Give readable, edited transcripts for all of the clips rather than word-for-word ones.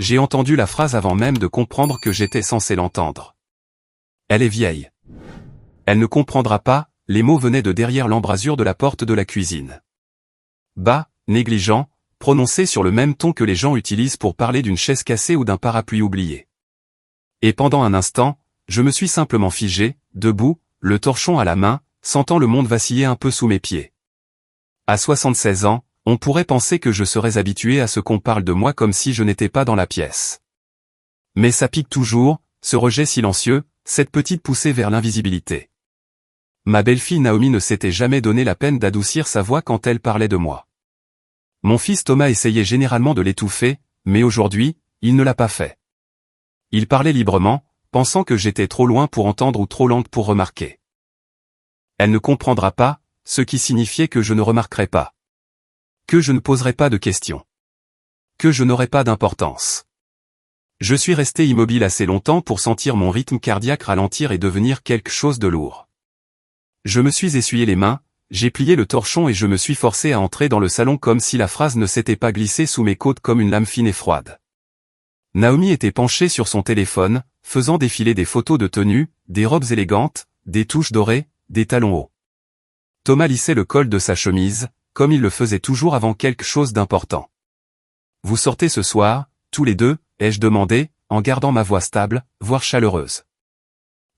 J'ai entendu la phrase avant même de comprendre que j'étais censé l'entendre. Elle est vieille. Elle ne comprendra pas, les mots venaient de derrière l'embrasure de la porte de la cuisine. Bas, négligent, prononcé sur le même ton que les gens utilisent pour parler d'une chaise cassée ou d'un parapluie oublié. Et pendant un instant, je me suis simplement figé, debout, le torchon à la main, sentant le monde vaciller un peu sous mes pieds. À 76 ans, on pourrait penser que je serais habitué à ce qu'on parle de moi comme si je n'étais pas dans la pièce. Mais ça pique toujours, ce rejet silencieux, cette petite poussée vers l'invisibilité. Ma belle-fille Naomi ne s'était jamais donné la peine d'adoucir sa voix quand elle parlait de moi. Mon fils Thomas essayait généralement de l'étouffer, mais aujourd'hui, il ne l'a pas fait. Il parlait librement, pensant que j'étais trop loin pour entendre ou trop lente pour remarquer. Elle ne comprendra pas, ce qui signifiait que je ne remarquerai pas. Que je ne poserai pas de questions. Que je n'aurai pas d'importance. Je suis resté immobile assez longtemps pour sentir mon rythme cardiaque ralentir et devenir quelque chose de lourd. Je me suis essuyé les mains, j'ai plié le torchon et je me suis forcé à entrer dans le salon comme si la phrase ne s'était pas glissée sous mes côtes comme une lame fine et froide. Naomi était penchée sur son téléphone, faisant défiler des photos de tenues, des robes élégantes, des touches dorées, des talons hauts. Thomas lissait le col de sa chemise, comme il le faisait toujours avant quelque chose d'important. « Vous sortez ce soir, tous les deux ?» ai-je demandé, en gardant ma voix stable, voire chaleureuse.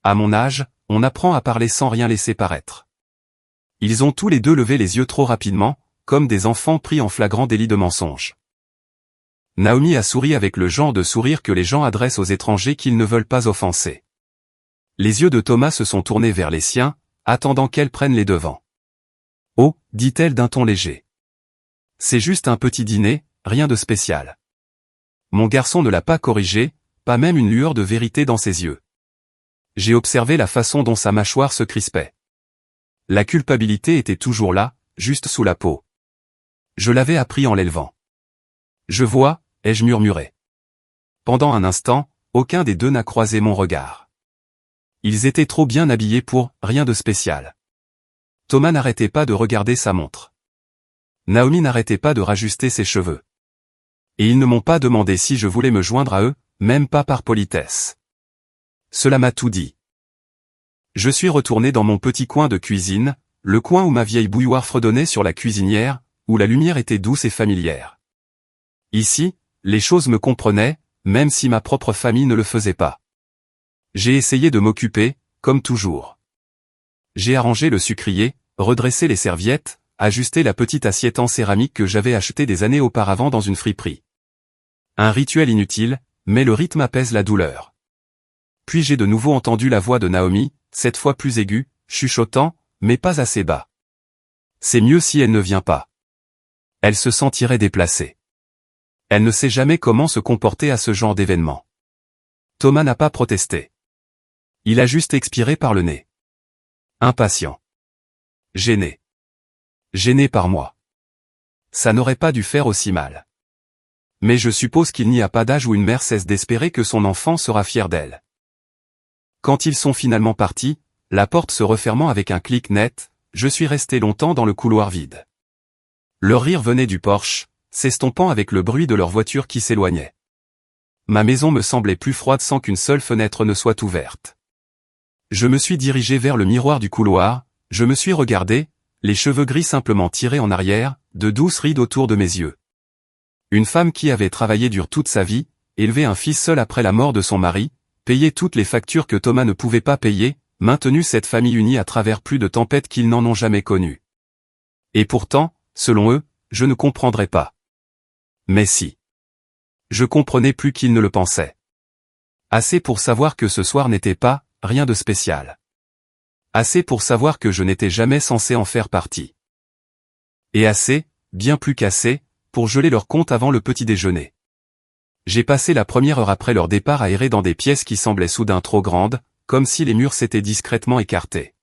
À mon âge, on apprend à parler sans rien laisser paraître. Ils ont tous les deux levé les yeux trop rapidement, comme des enfants pris en flagrant délit de mensonge. Naomi a souri avec le genre de sourire que les gens adressent aux étrangers qu'ils ne veulent pas offenser. Les yeux de Thomas se sont tournés vers les siens, attendant qu'elle prenne les devants. « Oh » dit-elle d'un ton léger. « C'est juste un petit dîner, rien de spécial. » Mon garçon ne l'a pas corrigé, pas même une lueur de vérité dans ses yeux. J'ai observé la façon dont sa mâchoire se crispait. La culpabilité était toujours là, juste sous la peau. Je l'avais appris en l'élevant. « Je vois », ai-je murmuré. Pendant un instant, aucun des deux n'a croisé mon regard. Ils étaient trop bien habillés pour « rien de spécial ». Thomas n'arrêtait pas de regarder sa montre. Naomi n'arrêtait pas de rajuster ses cheveux. Et ils ne m'ont pas demandé si je voulais me joindre à eux, même pas par politesse. Cela m'a tout dit. Je suis retourné dans mon petit coin de cuisine, le coin où ma vieille bouilloire fredonnait sur la cuisinière, où la lumière était douce et familière. Ici, les choses me comprenaient, même si ma propre famille ne le faisait pas. J'ai essayé de m'occuper, comme toujours. J'ai arrangé le sucrier, redressé les serviettes, ajusté la petite assiette en céramique que j'avais achetée des années auparavant dans une friperie. Un rituel inutile, mais le rythme apaise la douleur. Puis j'ai de nouveau entendu la voix de Naomi, cette fois plus aiguë, chuchotant, mais pas assez bas. C'est mieux si elle ne vient pas. Elle se sentirait déplacée. Elle ne sait jamais comment se comporter à ce genre d'événement. Thomas n'a pas protesté. Il a juste expiré par le nez. Impatient. Gêné. Gêné par moi. Ça n'aurait pas dû faire aussi mal. Mais je suppose qu'il n'y a pas d'âge où une mère cesse d'espérer que son enfant sera fier d'elle. Quand ils sont finalement partis, la porte se refermant avec un clic net, je suis resté longtemps dans le couloir vide. Leur rire venait du porche, s'estompant avec le bruit de leur voiture qui s'éloignait. Ma maison me semblait plus froide sans qu'une seule fenêtre ne soit ouverte. Je me suis dirigé vers le miroir du couloir, je me suis regardé, les cheveux gris simplement tirés en arrière, de douces rides autour de mes yeux. Une femme qui avait travaillé dur toute sa vie, élevé un fils seul après la mort de son mari, payé toutes les factures que Thomas ne pouvait pas payer, maintenu cette famille unie à travers plus de tempêtes qu'ils n'en ont jamais connues. Et pourtant, selon eux, je ne comprendrais pas. Mais si. Je comprenais plus qu'ils ne le pensaient. Assez pour savoir que ce soir n'était pas, rien de spécial. Assez pour savoir que je n'étais jamais censé en faire partie. Et assez, bien plus qu'assez, pour geler leur compte avant le petit déjeuner. J'ai passé la première heure après leur départ à errer dans des pièces qui semblaient soudain trop grandes, comme si les murs s'étaient discrètement écartés.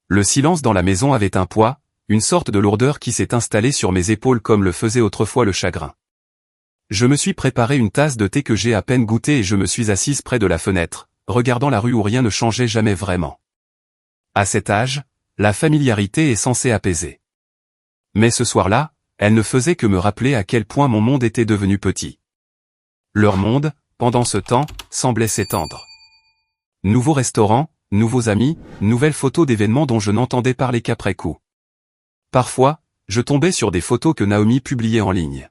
Le silence dans la maison avait un poids, une sorte de lourdeur qui s'est installée sur mes épaules comme le faisait autrefois le chagrin. Je me suis préparé une tasse de thé que j'ai à peine goûtée et je me suis assise près de la fenêtre, regardant la rue où rien ne changeait jamais vraiment. À cet âge, la familiarité est censée apaiser. Mais ce soir-là, elle ne faisait que me rappeler à quel point mon monde était devenu petit. Leur monde, pendant ce temps, semblait s'étendre. Nouveaux restaurants, nouveaux amis, nouvelles photos d'événements dont je n'entendais parler qu'après coup. Parfois, je tombais sur des photos que Naomi publiait en ligne.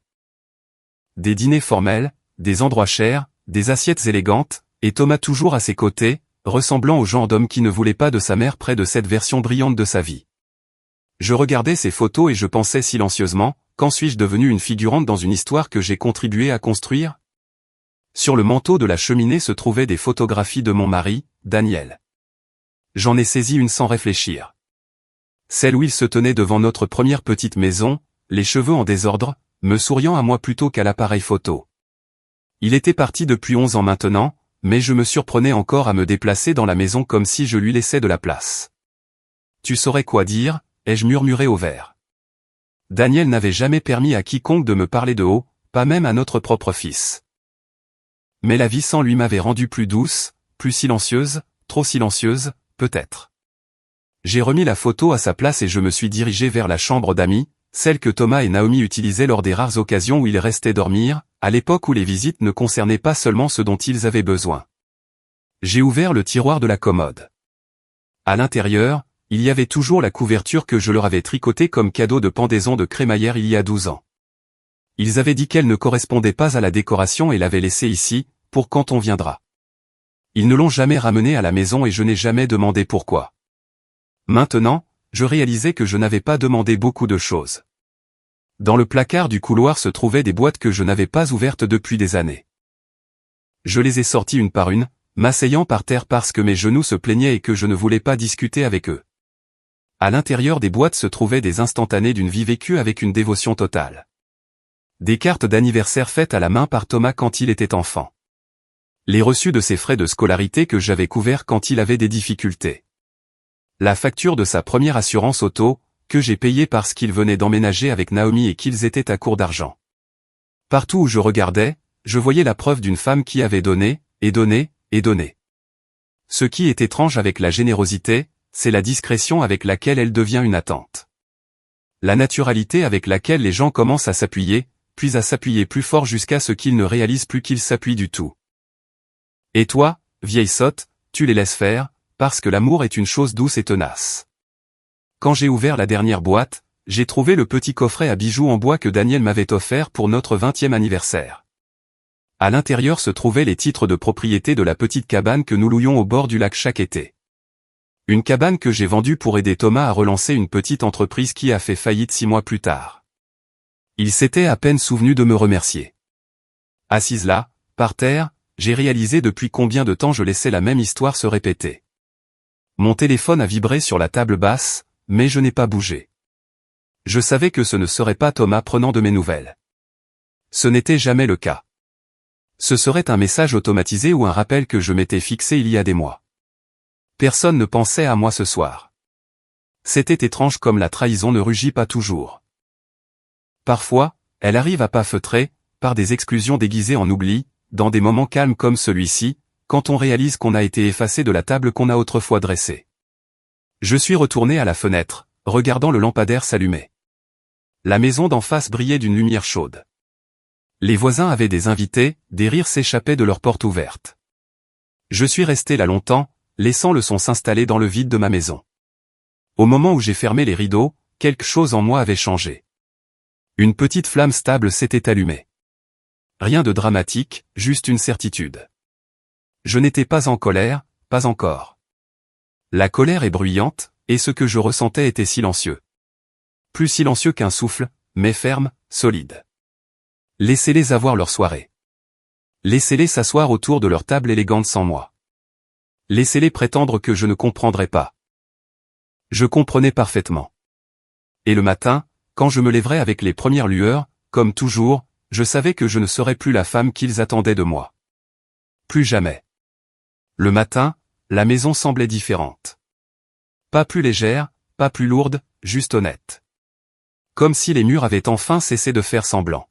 Des dîners formels, des endroits chers, des assiettes élégantes, et Thomas toujours à ses côtés, ressemblant au genre d'homme qui ne voulait pas de sa mère près de cette version brillante de sa vie. Je regardais ces photos et je pensais silencieusement, quand suis-je devenu une figurante dans une histoire que j'ai contribué à construire? Sur le manteau de la cheminée se trouvaient des photographies de mon mari, Daniel. J'en ai saisi une sans réfléchir. Celle où il se tenait devant notre première petite maison, les cheveux en désordre, me souriant à moi plutôt qu'à l'appareil photo. Il était parti depuis 11 ans maintenant, mais je me surprenais encore à me déplacer dans la maison comme si je lui laissais de la place. Tu saurais quoi dire, ai-je murmuré au verre. Daniel n'avait jamais permis à quiconque de me parler de haut, pas même à notre propre fils. Mais la vie sans lui m'avait rendue plus douce, plus silencieuse, trop silencieuse, peut-être. J'ai remis la photo à sa place et je me suis dirigé vers la chambre d'amis, celle que Thomas et Naomi utilisaient lors des rares occasions où ils restaient dormir, à l'époque où les visites ne concernaient pas seulement ce dont ils avaient besoin. J'ai ouvert le tiroir de la commode. À l'intérieur, il y avait toujours la couverture que je leur avais tricotée comme cadeau de pendaison de crémaillère il y a 12 ans. Ils avaient dit qu'elle ne correspondait pas à la décoration et l'avaient laissée ici, pour quand on viendra. Ils ne l'ont jamais ramenée à la maison et je n'ai jamais demandé pourquoi. Maintenant, je réalisais que je n'avais pas demandé beaucoup de choses. Dans le placard du couloir se trouvaient des boîtes que je n'avais pas ouvertes depuis des années. Je les ai sorties une par une, m'asseyant par terre parce que mes genoux se plaignaient et que je ne voulais pas discuter avec eux. À l'intérieur des boîtes se trouvaient des instantanés d'une vie vécue avec une dévotion totale. Des cartes d'anniversaire faites à la main par Thomas quand il était enfant. Les reçus de ses frais de scolarité que j'avais couverts quand il avait des difficultés. La facture de sa première assurance auto, que j'ai payée parce qu'il venait d'emménager avec Naomi et qu'ils étaient à court d'argent. Partout où je regardais, je voyais la preuve d'une femme qui avait donné, et donné, et donné. Ce qui est étrange avec la générosité, c'est la discrétion avec laquelle elle devient une attente. La naturalité avec laquelle les gens commencent à s'appuyer, puis à s'appuyer plus fort jusqu'à ce qu'ils ne réalisent plus qu'ils s'appuient du tout. Et toi, vieille sotte, tu les laisses faire, parce que l'amour est une chose douce et tenace. Quand j'ai ouvert la dernière boîte, j'ai trouvé le petit coffret à bijoux en bois que Daniel m'avait offert pour notre 20e anniversaire. À l'intérieur se trouvaient les titres de propriété de la petite cabane que nous louions au bord du lac chaque été. Une cabane que j'ai vendue pour aider Thomas à relancer une petite entreprise qui a fait faillite 6 mois plus tard. Il s'était à peine souvenu de me remercier. Assise là, par terre, j'ai réalisé depuis combien de temps je laissais la même histoire se répéter. Mon téléphone a vibré sur la table basse, mais je n'ai pas bougé. Je savais que ce ne serait pas Thomas prenant de mes nouvelles. Ce n'était jamais le cas. Ce serait un message automatisé ou un rappel que je m'étais fixé il y a des mois. Personne ne pensait à moi ce soir. C'était étrange comme la trahison ne rugit pas toujours. Parfois, elle arrive à pas feutrer, par des exclusions déguisées en oubli, dans des moments calmes comme celui-ci, quand on réalise qu'on a été effacé de la table qu'on a autrefois dressée. Je suis retourné à la fenêtre, regardant le lampadaire s'allumer. La maison d'en face brillait d'une lumière chaude. Les voisins avaient des invités, des rires s'échappaient de leurs portes ouvertes. Je suis resté là longtemps, laissant le son s'installer dans le vide de ma maison. Au moment où j'ai fermé les rideaux, quelque chose en moi avait changé. Une petite flamme stable s'était allumée. Rien de dramatique, juste une certitude. Je n'étais pas en colère, pas encore. La colère est bruyante, et ce que je ressentais était silencieux. Plus silencieux qu'un souffle, mais ferme, solide. Laissez-les avoir leur soirée. Laissez-les s'asseoir autour de leur table élégante sans moi. Laissez-les prétendre que je ne comprendrais pas. Je comprenais parfaitement. Et le matin, quand je me lèverais avec les premières lueurs, comme toujours, je savais que je ne serais plus la femme qu'ils attendaient de moi. Plus jamais. Le matin, la maison semblait différente. Pas plus légère, pas plus lourde, juste honnête. Comme si les murs avaient enfin cessé de faire semblant.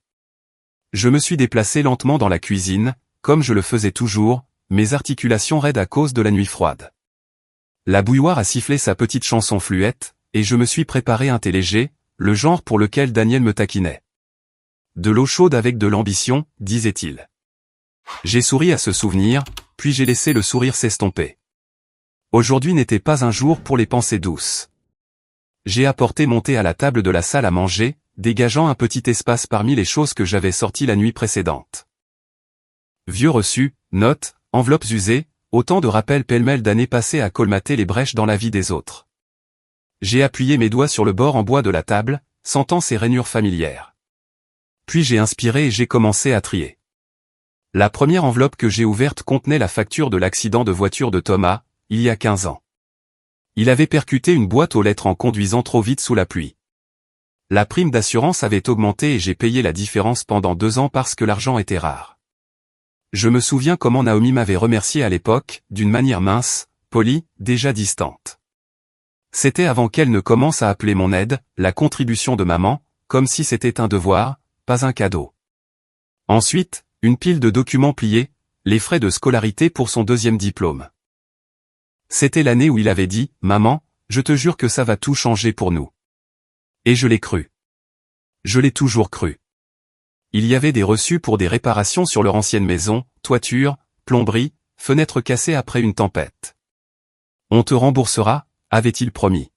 Je me suis déplacé lentement dans la cuisine, comme je le faisais toujours, mes articulations raides à cause de la nuit froide. La bouilloire a sifflé sa petite chanson fluette, et je me suis préparé un thé léger, le genre pour lequel Daniel me taquinait. De l'eau chaude avec de l'ambition, disait-il. J'ai souri à ce souvenir, puis j'ai laissé le sourire s'estomper. Aujourd'hui n'était pas un jour pour les pensées douces. J'ai apporté mon thé à la table de la salle à manger, dégageant un petit espace parmi les choses que j'avais sorties la nuit précédente. Vieux reçus, notes, enveloppes usées, autant de rappels pêle-mêle d'années passées à colmater les brèches dans la vie des autres. J'ai appuyé mes doigts sur le bord en bois de la table, sentant ses rainures familières. Puis j'ai inspiré et j'ai commencé à trier. La première enveloppe que j'ai ouverte contenait la facture de l'accident de voiture de Thomas, il y a 15 ans. Il avait percuté une boîte aux lettres en conduisant trop vite sous la pluie. La prime d'assurance avait augmenté et j'ai payé la différence pendant 2 ans parce que l'argent était rare. Je me souviens comment Naomi m'avait remercié à l'époque, d'une manière mince, polie, déjà distante. C'était avant qu'elle ne commence à appeler mon aide, la contribution de maman, comme si c'était un devoir, pas un cadeau. Ensuite, une pile de documents pliés, les frais de scolarité pour son 2e diplôme. C'était l'année où il avait dit « Maman, je te jure que ça va tout changer pour nous. » Et je l'ai cru. Je l'ai toujours cru. Il y avait des reçus pour des réparations sur leur ancienne maison, toiture, plomberie, fenêtres cassées après une tempête. « On te remboursera », avait-il promis.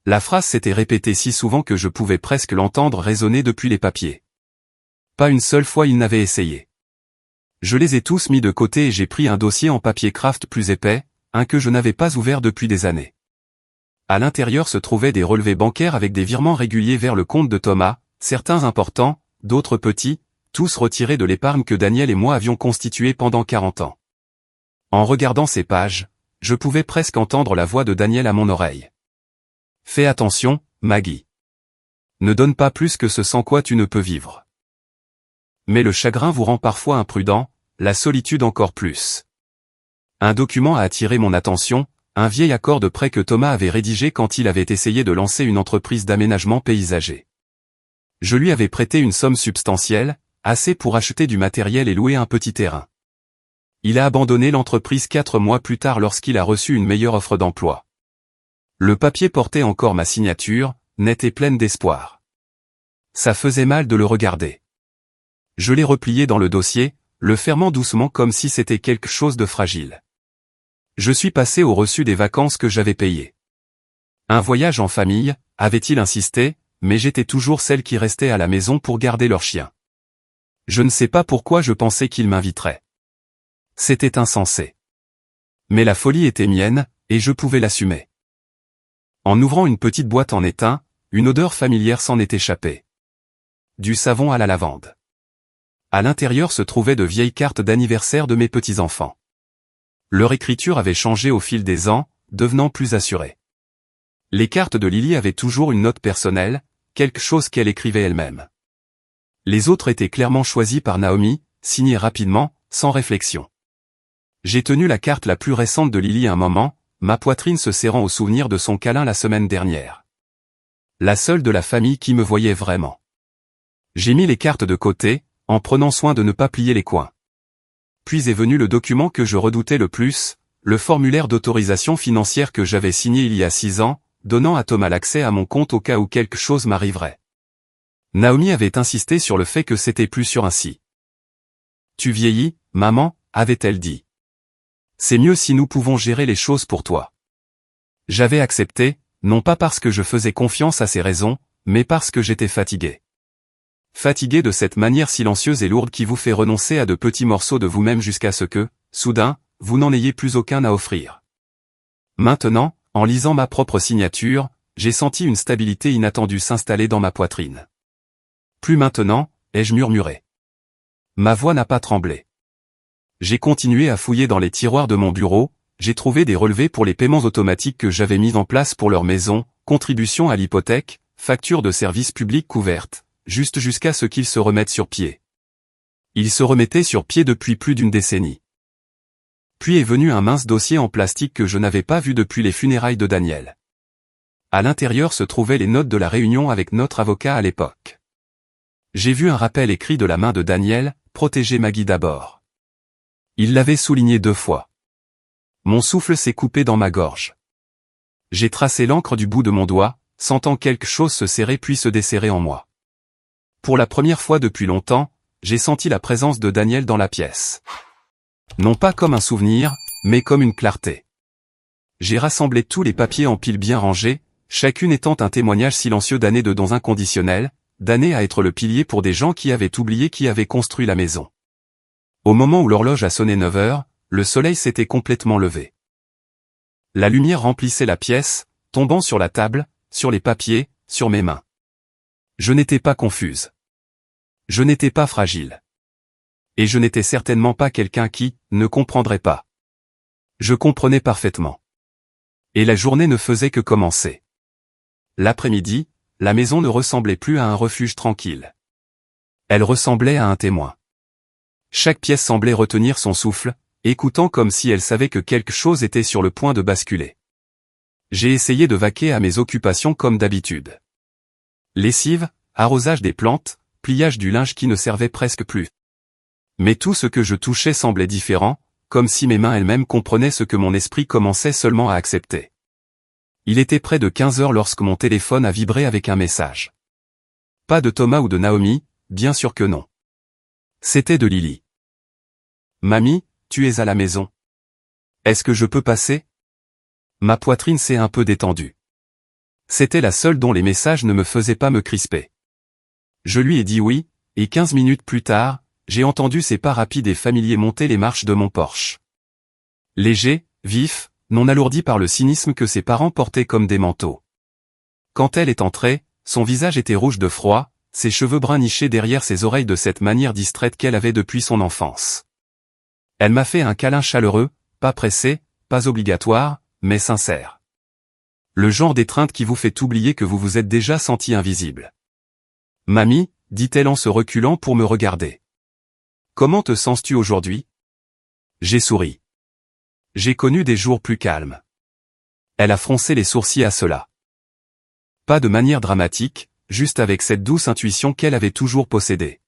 La phrase s'était répétée si souvent que je pouvais presque l'entendre résonner depuis les papiers. Pas une seule fois il n'avait essayé. Je les ai tous mis de côté et j'ai pris un dossier en papier craft plus épais, un que je n'avais pas ouvert depuis des années. À l'intérieur se trouvaient des relevés bancaires avec des virements réguliers vers le compte de Thomas, certains importants, d'autres petits, tous retirés de l'épargne que Daniel et moi avions constituée pendant 40 ans. En regardant ces pages, je pouvais presque entendre la voix de Daniel à mon oreille. « Fais attention, Maggie. Ne donne pas plus que ce sans quoi tu ne peux vivre. Mais le chagrin vous rend parfois imprudent, la solitude encore plus. » Un document a attiré mon attention, un vieil accord de prêt que Thomas avait rédigé quand il avait essayé de lancer une entreprise d'aménagement paysager. Je lui avais prêté une somme substantielle, assez pour acheter du matériel et louer un petit terrain. Il a abandonné l'entreprise 4 mois plus tard lorsqu'il a reçu une meilleure offre d'emploi. Le papier portait encore ma signature, nette et pleine d'espoir. Ça faisait mal de le regarder. Je l'ai replié dans le dossier, le fermant doucement comme si c'était quelque chose de fragile. Je suis passé au reçu des vacances que j'avais payées. Un voyage en famille, avait-il insisté, mais j'étais toujours celle qui restait à la maison pour garder leur chien. Je ne sais pas pourquoi je pensais qu'il m'inviterait. C'était insensé. Mais la folie était mienne, et je pouvais l'assumer. En ouvrant une petite boîte en étain, une odeur familière s'en est échappée. Du savon à la lavande. À l'intérieur se trouvaient de vieilles cartes d'anniversaire de mes petits-enfants. Leur écriture avait changé au fil des ans, devenant plus assurée. Les cartes de Lily avaient toujours une note personnelle, quelque chose qu'elle écrivait elle-même. Les autres étaient clairement choisies par Naomi, signées rapidement, sans réflexion. J'ai tenu la carte la plus récente de Lily un moment, ma poitrine se serrant au souvenir de son câlin la semaine dernière. La seule de la famille qui me voyait vraiment. J'ai mis les cartes de côté, en prenant soin de ne pas plier les coins. Puis est venu le document que je redoutais le plus, le formulaire d'autorisation financière que j'avais signé il y a 6 ans, donnant à Thomas l'accès à mon compte au cas où quelque chose m'arriverait. Naomi avait insisté sur le fait que c'était plus sûr ainsi. « Tu vieillis, maman » avait-elle dit. « C'est mieux si nous pouvons gérer les choses pour toi. » J'avais accepté, non pas parce que je faisais confiance à ses raisons, mais parce que j'étais fatigué. Fatigué de cette manière silencieuse et lourde qui vous fait renoncer à de petits morceaux de vous-même jusqu'à ce que, soudain, vous n'en ayez plus aucun à offrir. Maintenant, en lisant ma propre signature, j'ai senti une stabilité inattendue s'installer dans ma poitrine. Plus maintenant, ai-je murmuré. Ma voix n'a pas tremblé. J'ai continué à fouiller dans les tiroirs de mon bureau, j'ai trouvé des relevés pour les paiements automatiques que j'avais mis en place pour leur maison, contributions à l'hypothèque, factures de services publics couvertes. Juste jusqu'à ce qu'ils se remettent sur pied. Ils se remettaient sur pied depuis plus d'une décennie. Puis est venu un mince dossier en plastique que je n'avais pas vu depuis les funérailles de Daniel. À l'intérieur se trouvaient les notes de la réunion avec notre avocat à l'époque. J'ai vu un rappel écrit de la main de Daniel, protéger Maggie d'abord. Il l'avait souligné 2 fois. Mon souffle s'est coupé dans ma gorge. J'ai tracé l'encre du bout de mon doigt, sentant quelque chose se serrer puis se desserrer en moi. Pour la première fois depuis longtemps, j'ai senti la présence de Daniel dans la pièce. Non pas comme un souvenir, mais comme une clarté. J'ai rassemblé tous les papiers en piles bien rangés, chacune étant un témoignage silencieux d'années de dons inconditionnels, d'années à être le pilier pour des gens qui avaient oublié qui avaient construit la maison. Au moment où l'horloge a sonné 9 heures, le soleil s'était complètement levé. La lumière remplissait la pièce, tombant sur la table, sur les papiers, sur mes mains. Je n'étais pas confuse. Je n'étais pas fragile. Et je n'étais certainement pas quelqu'un qui ne comprendrait pas. Je comprenais parfaitement. Et la journée ne faisait que commencer. L'après-midi, la maison ne ressemblait plus à un refuge tranquille. Elle ressemblait à un témoin. Chaque pièce semblait retenir son souffle, écoutant comme si elle savait que quelque chose était sur le point de basculer. J'ai essayé de vaquer à mes occupations comme d'habitude. Lessive, arrosage des plantes, pliage du linge qui ne servait presque plus. Mais tout ce que je touchais semblait différent, comme si mes mains elles-mêmes comprenaient ce que mon esprit commençait seulement à accepter. Il était près de 15 heures lorsque mon téléphone a vibré avec un message. Pas de Thomas ou de Naomi, bien sûr que non. C'était de Lily. Mamie, tu es à la maison. Est-ce que je peux passer? Ma poitrine s'est un peu détendue. C'était la seule dont les messages ne me faisaient pas me crisper. Je lui ai dit oui, et 15 minutes plus tard, j'ai entendu ses pas rapides et familiers monter les marches de mon Porsche. Léger, vif, non alourdi par le cynisme que ses parents portaient comme des manteaux. Quand elle est entrée, son visage était rouge de froid, ses cheveux bruns nichés derrière ses oreilles de cette manière distraite qu'elle avait depuis son enfance. Elle m'a fait un câlin chaleureux, pas pressé, pas obligatoire, mais sincère. Le genre d'étreinte qui vous fait oublier que vous vous êtes déjà senti invisible. Mamie, dit-elle en se reculant pour me regarder. Comment te sens-tu aujourd'hui? J'ai souri. J'ai connu des jours plus calmes. Elle a froncé les sourcils à cela. Pas de manière dramatique, juste avec cette douce intuition qu'elle avait toujours possédée.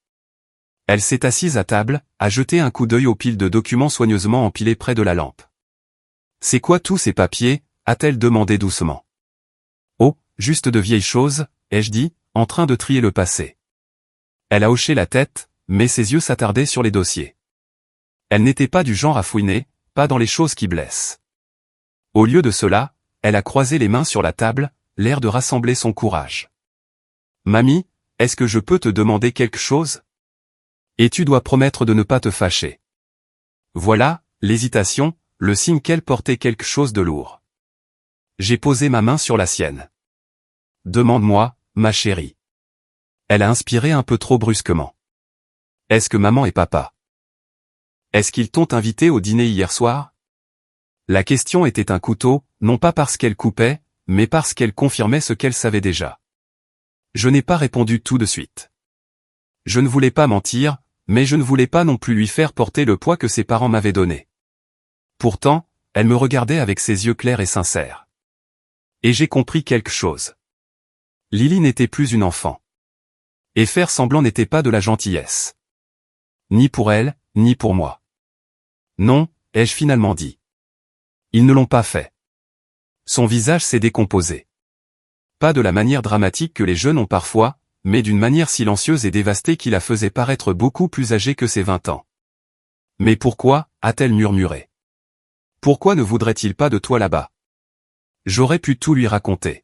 Elle s'est assise à table, a jeté un coup d'œil aux piles de documents soigneusement empilés près de la lampe. C'est quoi tous ces papiers? A-t-elle demandé doucement. Oh, juste de vieilles choses, ai-je dit, en train de trier le passé. Elle a hoché la tête, mais ses yeux s'attardaient sur les dossiers. Elle n'était pas du genre à fouiner, pas dans les choses qui blessent. Au lieu de cela, elle a croisé les mains sur la table, l'air de rassembler son courage. Mamie, est-ce que je peux te demander quelque chose? Et tu dois promettre de ne pas te fâcher. Voilà, l'hésitation, le signe qu'elle portait quelque chose de lourd. J'ai posé ma main sur la sienne. Demande-moi, ma chérie. Elle a inspiré un peu trop brusquement. Est-ce que maman et papa? Est-ce qu'ils t'ont invité au dîner hier soir? La question était un couteau, non pas parce qu'elle coupait, mais parce qu'elle confirmait ce qu'elle savait déjà. Je n'ai pas répondu tout de suite. Je ne voulais pas mentir, mais je ne voulais pas non plus lui faire porter le poids que ses parents m'avaient donné. Pourtant, elle me regardait avec ses yeux clairs et sincères. Et j'ai compris quelque chose. Lily n'était plus une enfant. Et faire semblant n'était pas de la gentillesse. Ni pour elle, ni pour moi. Non, ai-je finalement dit. Ils ne l'ont pas fait. Son visage s'est décomposé. Pas de la manière dramatique que les jeunes ont parfois, mais d'une manière silencieuse et dévastée qui la faisait paraître beaucoup plus âgée que ses 20 ans. Mais pourquoi, a-t-elle murmuré. Pourquoi ne voudrait-il pas de toi là-bas? J'aurais pu tout lui raconter.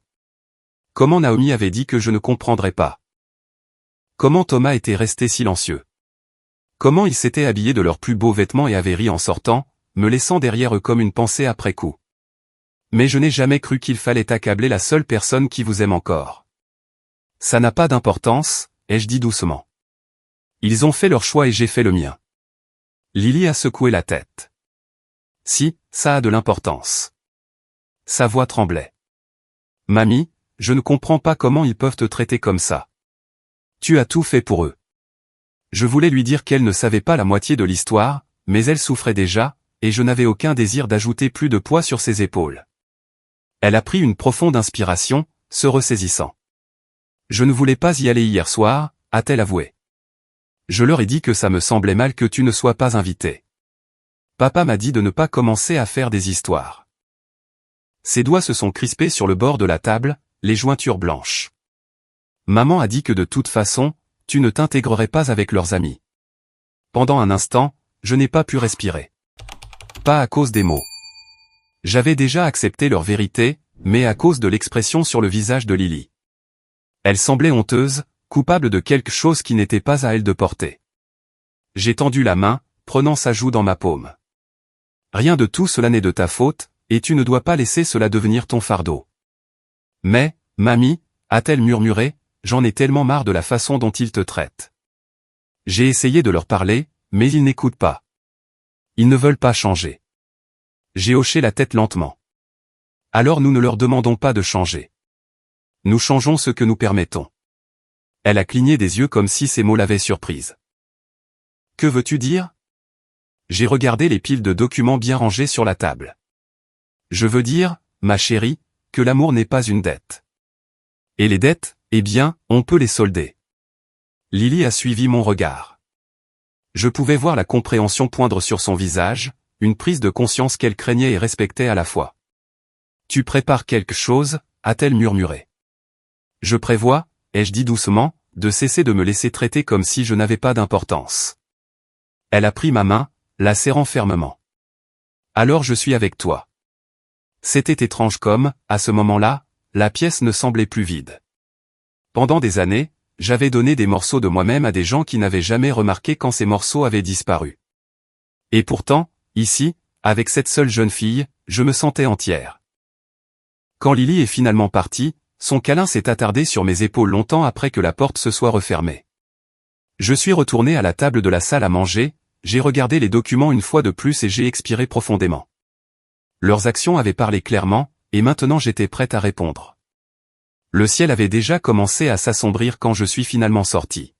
Comment Naomi avait dit que je ne comprendrais pas. Comment Thomas était resté silencieux. Comment ils s'étaient habillés de leurs plus beaux vêtements et avaient ri en sortant, me laissant derrière eux comme une pensée après coup. Mais je n'ai jamais cru qu'il fallait accabler la seule personne qui vous aime encore. Ça n'a pas d'importance, ai-je dit doucement. Ils ont fait leur choix et j'ai fait le mien. Lily a secoué la tête. Si, ça a de l'importance. Sa voix tremblait. Mamie, je ne comprends pas comment ils peuvent te traiter comme ça. Tu as tout fait pour eux. Je voulais lui dire qu'elle ne savait pas la moitié de l'histoire, mais elle souffrait déjà, et je n'avais aucun désir d'ajouter plus de poids sur ses épaules. Elle a pris une profonde inspiration, se ressaisissant. Je ne voulais pas y aller hier soir, a-t-elle avoué. Je leur ai dit que ça me semblait mal que tu ne sois pas invité. Papa m'a dit de ne pas commencer à faire des histoires. Ses doigts se sont crispés sur le bord de la table, les jointures blanches. Maman a dit que de toute façon, tu ne t'intégrerais pas avec leurs amis. pendant un instant, je n'ai pas pu respirer. Pas à cause des mots. J'avais déjà accepté leur vérité, mais à cause de l'expression sur le visage de Lily. Elle semblait honteuse, coupable de quelque chose qui n'était pas à elle de porter. J'ai tendu la main, prenant sa joue dans ma paume. Rien de tout cela n'est de ta faute, et tu ne dois pas laisser cela devenir ton fardeau. Mais, mamie, a-t-elle murmuré, j'en ai tellement marre de la façon dont ils te traitent. J'ai essayé de leur parler, mais ils n'écoutent pas. Ils ne veulent pas changer. J'ai hoché la tête lentement. Alors nous ne leur demandons pas de changer. Nous changeons ce que nous permettons. Elle a cligné des yeux comme si ces mots l'avaient surprise. Que veux-tu dire? J'ai regardé les piles de documents bien rangés sur la table. Je veux dire, ma chérie, que l'amour n'est pas une dette. Et les dettes, eh bien, on peut les solder. Lily a suivi mon regard. Je pouvais voir la compréhension poindre sur son visage, une prise de conscience qu'elle craignait et respectait à la fois. Tu prépares quelque chose, a-t-elle murmuré. Je prévois, ai-je dit doucement, de cesser de me laisser traiter comme si je n'avais pas d'importance. Elle a pris ma main, la serrant fermement. Alors je suis avec toi. C'était étrange comme, à ce moment-là, la pièce ne semblait plus vide. Pendant des années, j'avais donné des morceaux de moi-même à des gens qui n'avaient jamais remarqué quand ces morceaux avaient disparu. Et pourtant, ici, avec cette seule jeune fille, je me sentais entière. Quand Lily est finalement partie, son câlin s'est attardé sur mes épaules longtemps après que la porte se soit refermée. Je suis retourné à la table de la salle à manger, j'ai regardé les documents une fois de plus et j'ai expiré profondément. Leurs actions avaient parlé clairement, et maintenant j'étais prête à répondre. Le ciel avait déjà commencé à s'assombrir quand je suis finalement sorti.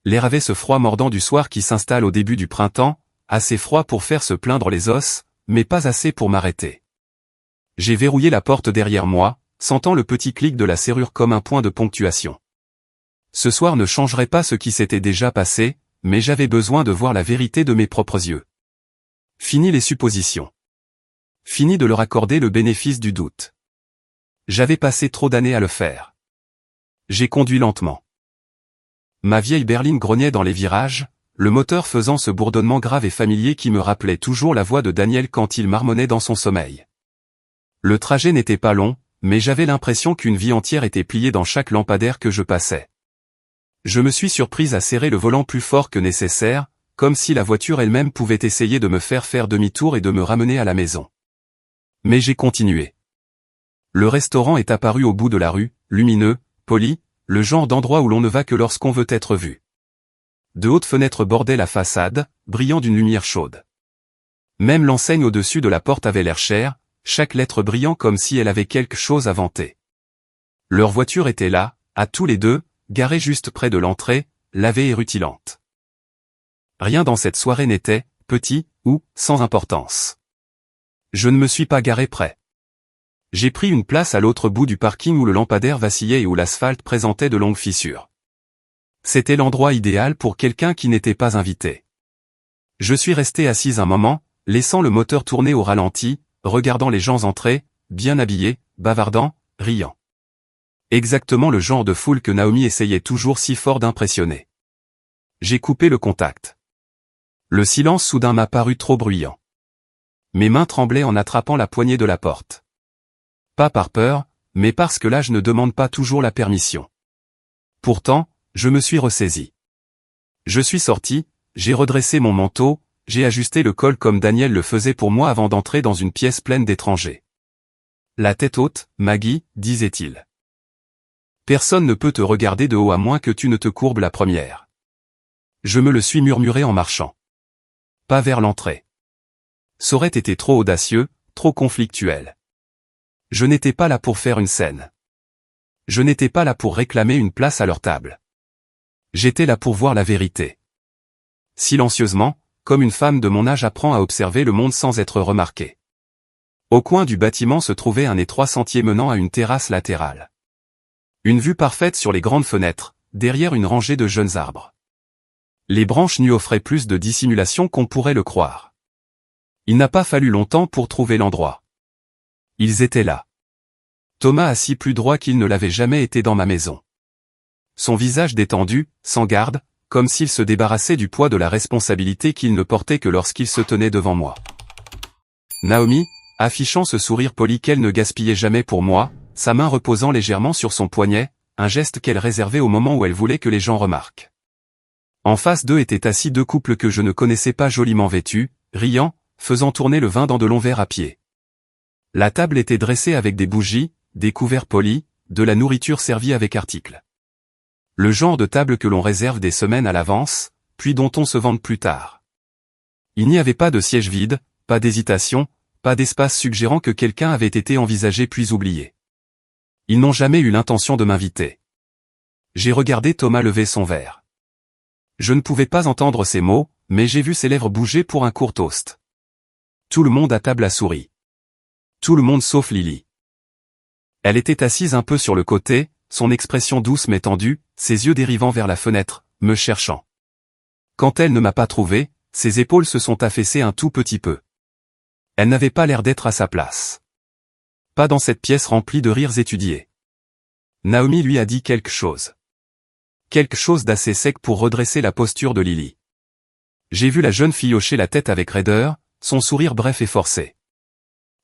L'air avait ce froid mordant du soir qui s'installe au début du printemps, assez froid pour faire se plaindre les os, mais pas assez pour m'arrêter. J'ai verrouillé la porte derrière moi, sentant le petit clic de la serrure comme un point de ponctuation. Ce soir ne changerait pas ce qui s'était déjà passé, mais j'avais besoin de voir la vérité de mes propres yeux. Fini les suppositions. Fini de leur accorder le bénéfice du doute. J'avais passé trop d'années à le faire. J'ai conduit lentement. Ma vieille berline grognait dans les virages, le moteur faisant ce bourdonnement grave et familier qui me rappelait toujours la voix de Daniel quand il marmonnait dans son sommeil. Le trajet n'était pas long, mais j'avais l'impression qu'une vie entière était pliée dans chaque lampadaire que je passais. Je me suis surprise à serrer le volant plus fort que nécessaire, comme si la voiture elle-même pouvait essayer de me faire demi-tour et de me ramener à la maison. Mais j'ai continué. Le restaurant est apparu au bout de la rue, lumineux, poli, le genre d'endroit où l'on ne va que lorsqu'on veut être vu. De hautes fenêtres bordaient la façade, brillant d'une lumière chaude. Même l'enseigne au-dessus de la porte avait l'air chère, chaque lettre brillant comme si elle avait quelque chose à vanter. Leur voiture était là, à tous les deux, garée juste près de l'entrée, lavée et rutilante. Rien dans cette soirée n'était, petit, ou, sans importance. Je ne me suis pas garé près. J'ai pris une place à l'autre bout du parking où le lampadaire vacillait et où l'asphalte présentait de longues fissures. C'était l'endroit idéal pour quelqu'un qui n'était pas invité. Je suis resté assise un moment, laissant le moteur tourner au ralenti, regardant les gens entrer, bien habillés, bavardant, riant. Exactement le genre de foule que Naomi essayait toujours si fort d'impressionner. J'ai coupé le contact. Le silence soudain m'a paru trop bruyant. Mes mains tremblaient en attrapant la poignée de la porte. Pas par peur, mais parce que là je ne demande pas toujours la permission. Pourtant, je me suis ressaisi. Je suis sorti, j'ai redressé mon manteau, j'ai ajusté le col comme Daniel le faisait pour moi avant d'entrer dans une pièce pleine d'étrangers. La tête haute, Maggie, disait-il. Personne ne peut te regarder de haut à moins que tu ne te courbes la première. Je me le suis murmuré en marchant. Pas vers l'entrée. Ça aurait été trop audacieux, trop conflictuel. Je n'étais pas là pour faire une scène. Je n'étais pas là pour réclamer une place à leur table. J'étais là pour voir la vérité. Silencieusement, comme une femme de mon âge apprend à observer le monde sans être remarquée. Au coin du bâtiment se trouvait un étroit sentier menant à une terrasse latérale. Une vue parfaite sur les grandes fenêtres, derrière une rangée de jeunes arbres. Les branches nues offraient plus de dissimulation qu'on pourrait le croire. Il n'a pas fallu longtemps pour trouver l'endroit. Ils étaient là. Thomas assis plus droit qu'il ne l'avait jamais été dans ma maison. Son visage détendu, sans garde, comme s'il se débarrassait du poids de la responsabilité qu'il ne portait que lorsqu'il se tenait devant moi. Naomi, affichant ce sourire poli qu'elle ne gaspillait jamais pour moi, sa main reposant légèrement sur son poignet, un geste qu'elle réservait au moment où elle voulait que les gens remarquent. En face d'eux étaient assis deux couples que je ne connaissais pas joliment vêtus, riant, faisant tourner le vin dans de longs verres à pied. La table était dressée avec des bougies, des couverts polis, de la nourriture servie avec articles. Le genre de table que l'on réserve des semaines à l'avance, puis dont on se vante plus tard. Il n'y avait pas de siège vide, pas d'hésitation, pas d'espace suggérant que quelqu'un avait été envisagé puis oublié. Ils n'ont jamais eu l'intention de m'inviter. J'ai regardé Thomas lever son verre. Je ne pouvais pas entendre ses mots, mais j'ai vu ses lèvres bouger pour un court toast. Tout le monde à table a souri. Tout le monde sauf Lily. Elle était assise un peu sur le côté, son expression douce mais tendue, ses yeux dérivant vers la fenêtre, me cherchant. Quand elle ne m'a pas trouvé, ses épaules se sont affaissées un tout petit peu. Elle n'avait pas l'air d'être à sa place. Pas dans cette pièce remplie de rires étudiés. Naomi lui a dit quelque chose. Quelque chose d'assez sec pour redresser la posture de Lily. J'ai vu la jeune fille hocher la tête avec raideur, son sourire bref et forcé.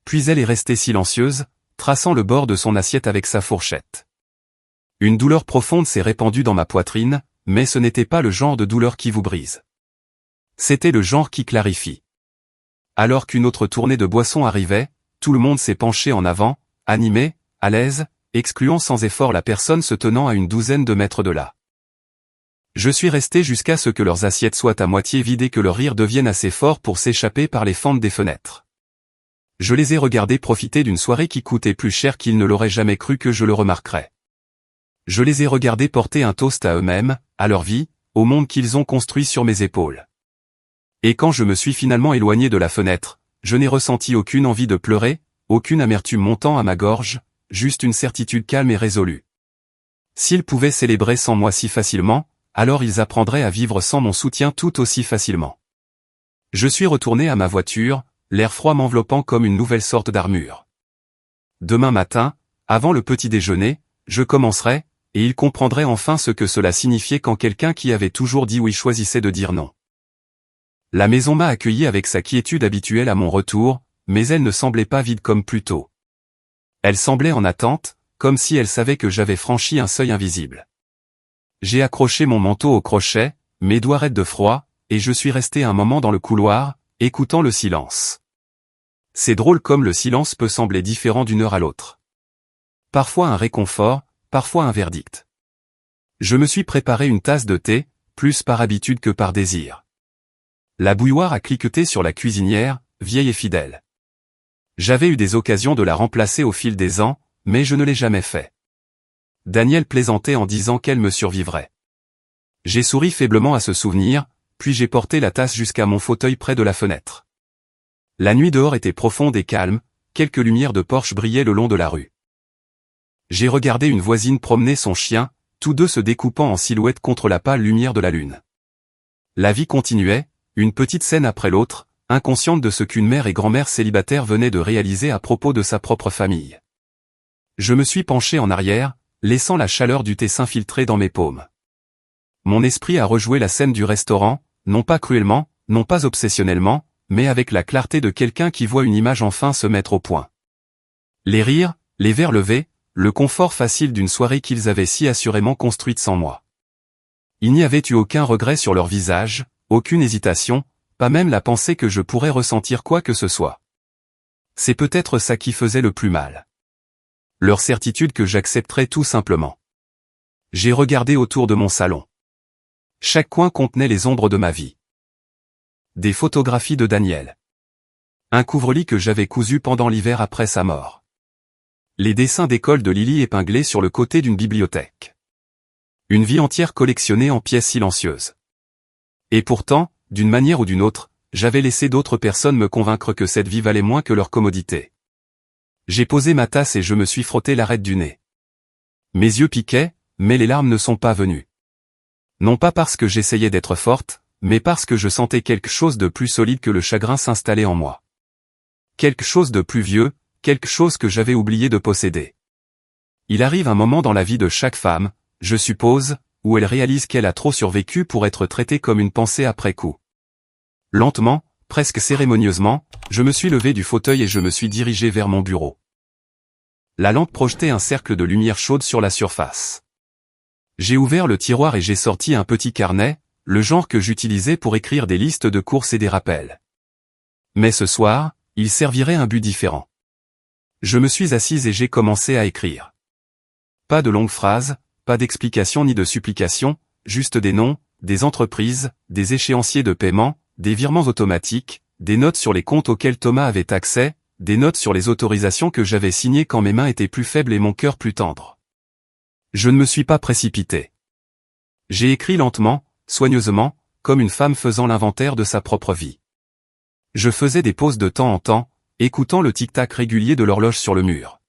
Puis elle est restée silencieuse, traçant le bord de son assiette avec sa fourchette. Une douleur profonde s'est répandue dans ma poitrine, mais ce n'était pas le genre de douleur qui vous brise. C'était le genre qui clarifie. Alors qu'une autre tournée de boissons arrivait, tout le monde s'est penché en avant, animé, à l'aise, excluant sans effort la personne se tenant à une douzaine de mètres de là. Je suis resté jusqu'à ce que leurs assiettes soient à moitié vides et que leur rire devienne assez fort pour s'échapper par les fentes des fenêtres. Je les ai regardés profiter d'une soirée qui coûtait plus cher qu'ils ne l'auraient jamais cru que je le remarquerais. Je les ai regardés porter un toast à eux-mêmes, à leur vie, au monde qu'ils ont construit sur mes épaules. Et quand je me suis finalement éloigné de la fenêtre, je n'ai ressenti aucune envie de pleurer, aucune amertume montant à ma gorge, juste une certitude calme et résolue. S'ils pouvaient célébrer sans moi si facilement, alors ils apprendraient à vivre sans mon soutien tout aussi facilement. Je suis retourné à ma voiture, l'air froid m'enveloppant comme une nouvelle sorte d'armure. Demain matin, avant le petit déjeuner, je commencerai, et ils comprendraient enfin ce que cela signifiait quand quelqu'un qui avait toujours dit oui choisissait de dire non. La maison m'a accueilli avec sa quiétude habituelle à mon retour, mais elle ne semblait pas vide comme plus tôt. Elle semblait en attente, comme si elle savait que j'avais franchi un seuil invisible. J'ai accroché mon manteau au crochet, mes doigts raides de froid, et je suis resté un moment dans le couloir, écoutant le silence. C'est drôle comme le silence peut sembler différent d'une heure à l'autre. Parfois un réconfort, parfois un verdict. Je me suis préparé une tasse de thé, plus par habitude que par désir. La bouilloire a cliqueté sur la cuisinière, vieille et fidèle. J'avais eu des occasions de la remplacer au fil des ans, mais je ne l'ai jamais fait. Daniel plaisantait en disant qu'elle me survivrait. J'ai souri faiblement à ce souvenir, puis j'ai porté la tasse jusqu'à mon fauteuil près de la fenêtre. La nuit dehors était profonde et calme, quelques lumières de porche brillaient le long de la rue. J'ai regardé une voisine promener son chien, tous deux se découpant en silhouette contre la pâle lumière de la lune. La vie continuait, une petite scène après l'autre, inconsciente de ce qu'une mère et grand-mère célibataire venaient de réaliser à propos de sa propre famille. Je me suis penché en arrière, laissant la chaleur du thé s'infiltrer dans mes paumes. Mon esprit a rejoué la scène du restaurant, non pas cruellement, non pas obsessionnellement, mais avec la clarté de quelqu'un qui voit une image enfin se mettre au point. Les rires, les verres levés, le confort facile d'une soirée qu'ils avaient si assurément construite sans moi. Il n'y avait eu aucun regret sur leur visage, aucune hésitation, pas même la pensée que je pourrais ressentir quoi que ce soit. C'est peut-être ça qui faisait le plus mal. Leur certitude que j'accepterais tout simplement. J'ai regardé autour de mon salon. Chaque coin contenait les ombres de ma vie. Des photographies de Daniel. Un couvre-lit que j'avais cousu pendant l'hiver après sa mort. Les dessins d'école de Lily épinglés sur le côté d'une bibliothèque. Une vie entière collectionnée en pièces silencieuses. Et pourtant, d'une manière ou d'une autre, j'avais laissé d'autres personnes me convaincre que cette vie valait moins que leur commodité. J'ai posé ma tasse et je me suis frotté l'arête du nez. Mes yeux piquaient, mais les larmes ne sont pas venues. Non pas parce que j'essayais d'être forte, mais parce que je sentais quelque chose de plus solide que le chagrin s'installer en moi. Quelque chose de plus vieux, quelque chose que j'avais oublié de posséder. Il arrive un moment dans la vie de chaque femme, je suppose, où elle réalise qu'elle a trop survécu pour être traitée comme une pensée après coup. Lentement, presque cérémonieusement, je me suis levé du fauteuil et je me suis dirigé vers mon bureau. La lampe projetait un cercle de lumière chaude sur la surface. J'ai ouvert le tiroir et j'ai sorti un petit carnet, le genre que j'utilisais pour écrire des listes de courses et des rappels. Mais ce soir, il servirait un but différent. Je me suis assise et j'ai commencé à écrire. Pas de longues phrases, pas d'explications ni de supplications, juste des noms, des entreprises, des échéanciers de paiement, des virements automatiques, des notes sur les comptes auxquels Thomas avait accès, des notes sur les autorisations que j'avais signées quand mes mains étaient plus faibles et mon cœur plus tendre. Je ne me suis pas précipité. J'ai écrit lentement, soigneusement, comme une femme faisant l'inventaire de sa propre vie. Je faisais des pauses de temps en temps, écoutant le tic-tac régulier de l'horloge sur le mur.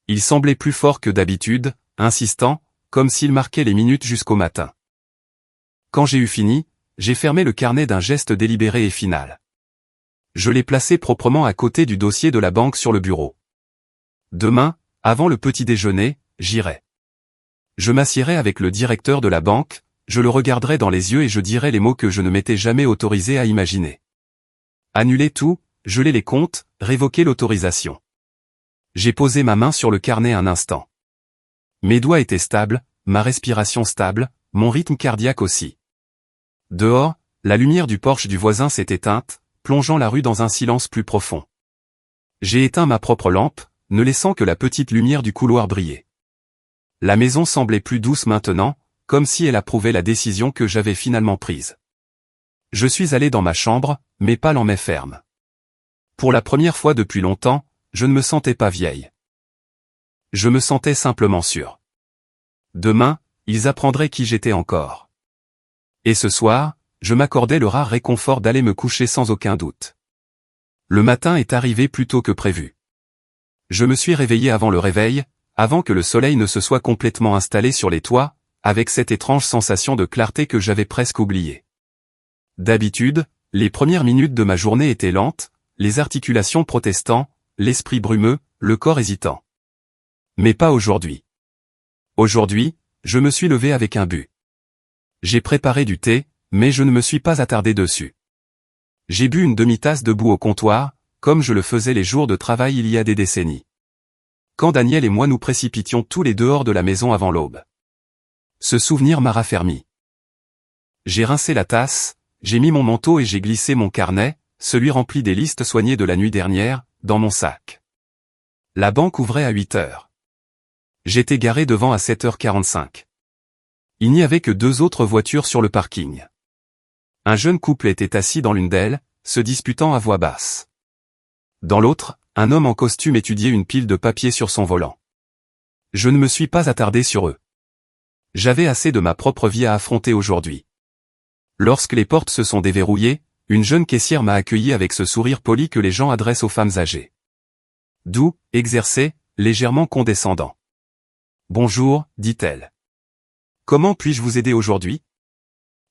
Il semblait plus fort que d'habitude, insistant, comme s'il marquait les minutes jusqu'au matin. Quand j'ai eu fini, j'ai fermé le carnet d'un geste délibéré et final. Je l'ai placé proprement à côté du dossier de la banque sur le bureau. Demain, avant le petit déjeuner, j'irai. Je m'assiérai avec le directeur de la banque, je le regarderai dans les yeux et je dirai les mots que je ne m'étais jamais autorisé à imaginer. Annuler tout, geler les comptes, révoquer l'autorisation. J'ai posé ma main sur le carnet un instant. Mes doigts étaient stables, ma respiration stable, mon rythme cardiaque aussi. Dehors, la lumière du porche du voisin s'est éteinte, plongeant la rue dans un silence plus profond. J'ai éteint ma propre lampe, ne laissant que la petite lumière du couloir briller. La maison semblait plus douce maintenant, comme si elle approuvait la décision que j'avais finalement prise. Je suis allé dans ma chambre, mes pas l'en ferme. Pour la première fois depuis longtemps, je ne me sentais pas vieille. Je me sentais simplement sûr. Demain, ils apprendraient qui j'étais encore. Et ce soir, je m'accordais le rare réconfort d'aller me coucher sans aucun doute. Le matin est arrivé plus tôt que prévu. Je me suis réveillé avant le réveil, avant que le soleil ne se soit complètement installé sur les toits, avec cette étrange sensation de clarté que j'avais presque oubliée. D'habitude, les premières minutes de ma journée étaient lentes, les articulations protestant, l'esprit brumeux, le corps hésitant. Mais pas aujourd'hui. Aujourd'hui, je me suis levé avec un but. J'ai préparé du thé, mais je ne me suis pas attardé dessus. J'ai bu une demi-tasse debout au comptoir, comme je le faisais les jours de travail il y a des décennies. Quand Daniel et moi nous précipitions tous les dehors de la maison avant l'aube. Ce souvenir m'a raffermi. J'ai rincé la tasse, j'ai mis mon manteau et j'ai glissé mon carnet, celui rempli des listes soignées de la nuit dernière, dans mon sac. La banque ouvrait à 8 heures. J'étais garé devant à 7h45. Il n'y avait que 2 autres voitures sur le parking. Un jeune couple était assis dans l'une d'elles, se disputant à voix basse. Dans l'autre, un homme en costume étudiait une pile de papier sur son volant. Je ne me suis pas attardé sur eux. J'avais assez de ma propre vie à affronter aujourd'hui. Lorsque les portes se sont déverrouillées, une jeune caissière m'a accueilli avec ce sourire poli que les gens adressent aux femmes âgées. Doux, exercé, légèrement condescendant. « Bonjour », dit-elle. « Comment puis-je vous aider aujourd'hui ?»«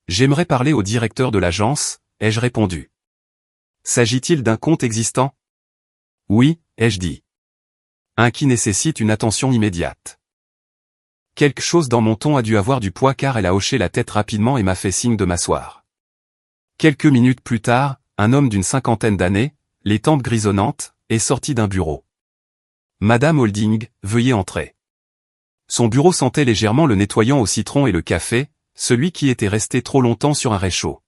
J'aimerais parler au directeur de l'agence », ai-je répondu. « S'agit-il d'un compte existant ?»« Oui », ai-je dit. « Un qui nécessite une attention immédiate. » Quelque chose dans mon ton a dû avoir du poids car elle a hoché la tête rapidement et m'a fait signe de m'asseoir. Quelques minutes plus tard, un homme d'une 50aine d'années, les tempes grisonnantes, est sorti d'un bureau. « Madame Holding, veuillez entrer. » Son bureau sentait légèrement le nettoyant au citron et le café, celui qui était resté trop longtemps sur un réchaud.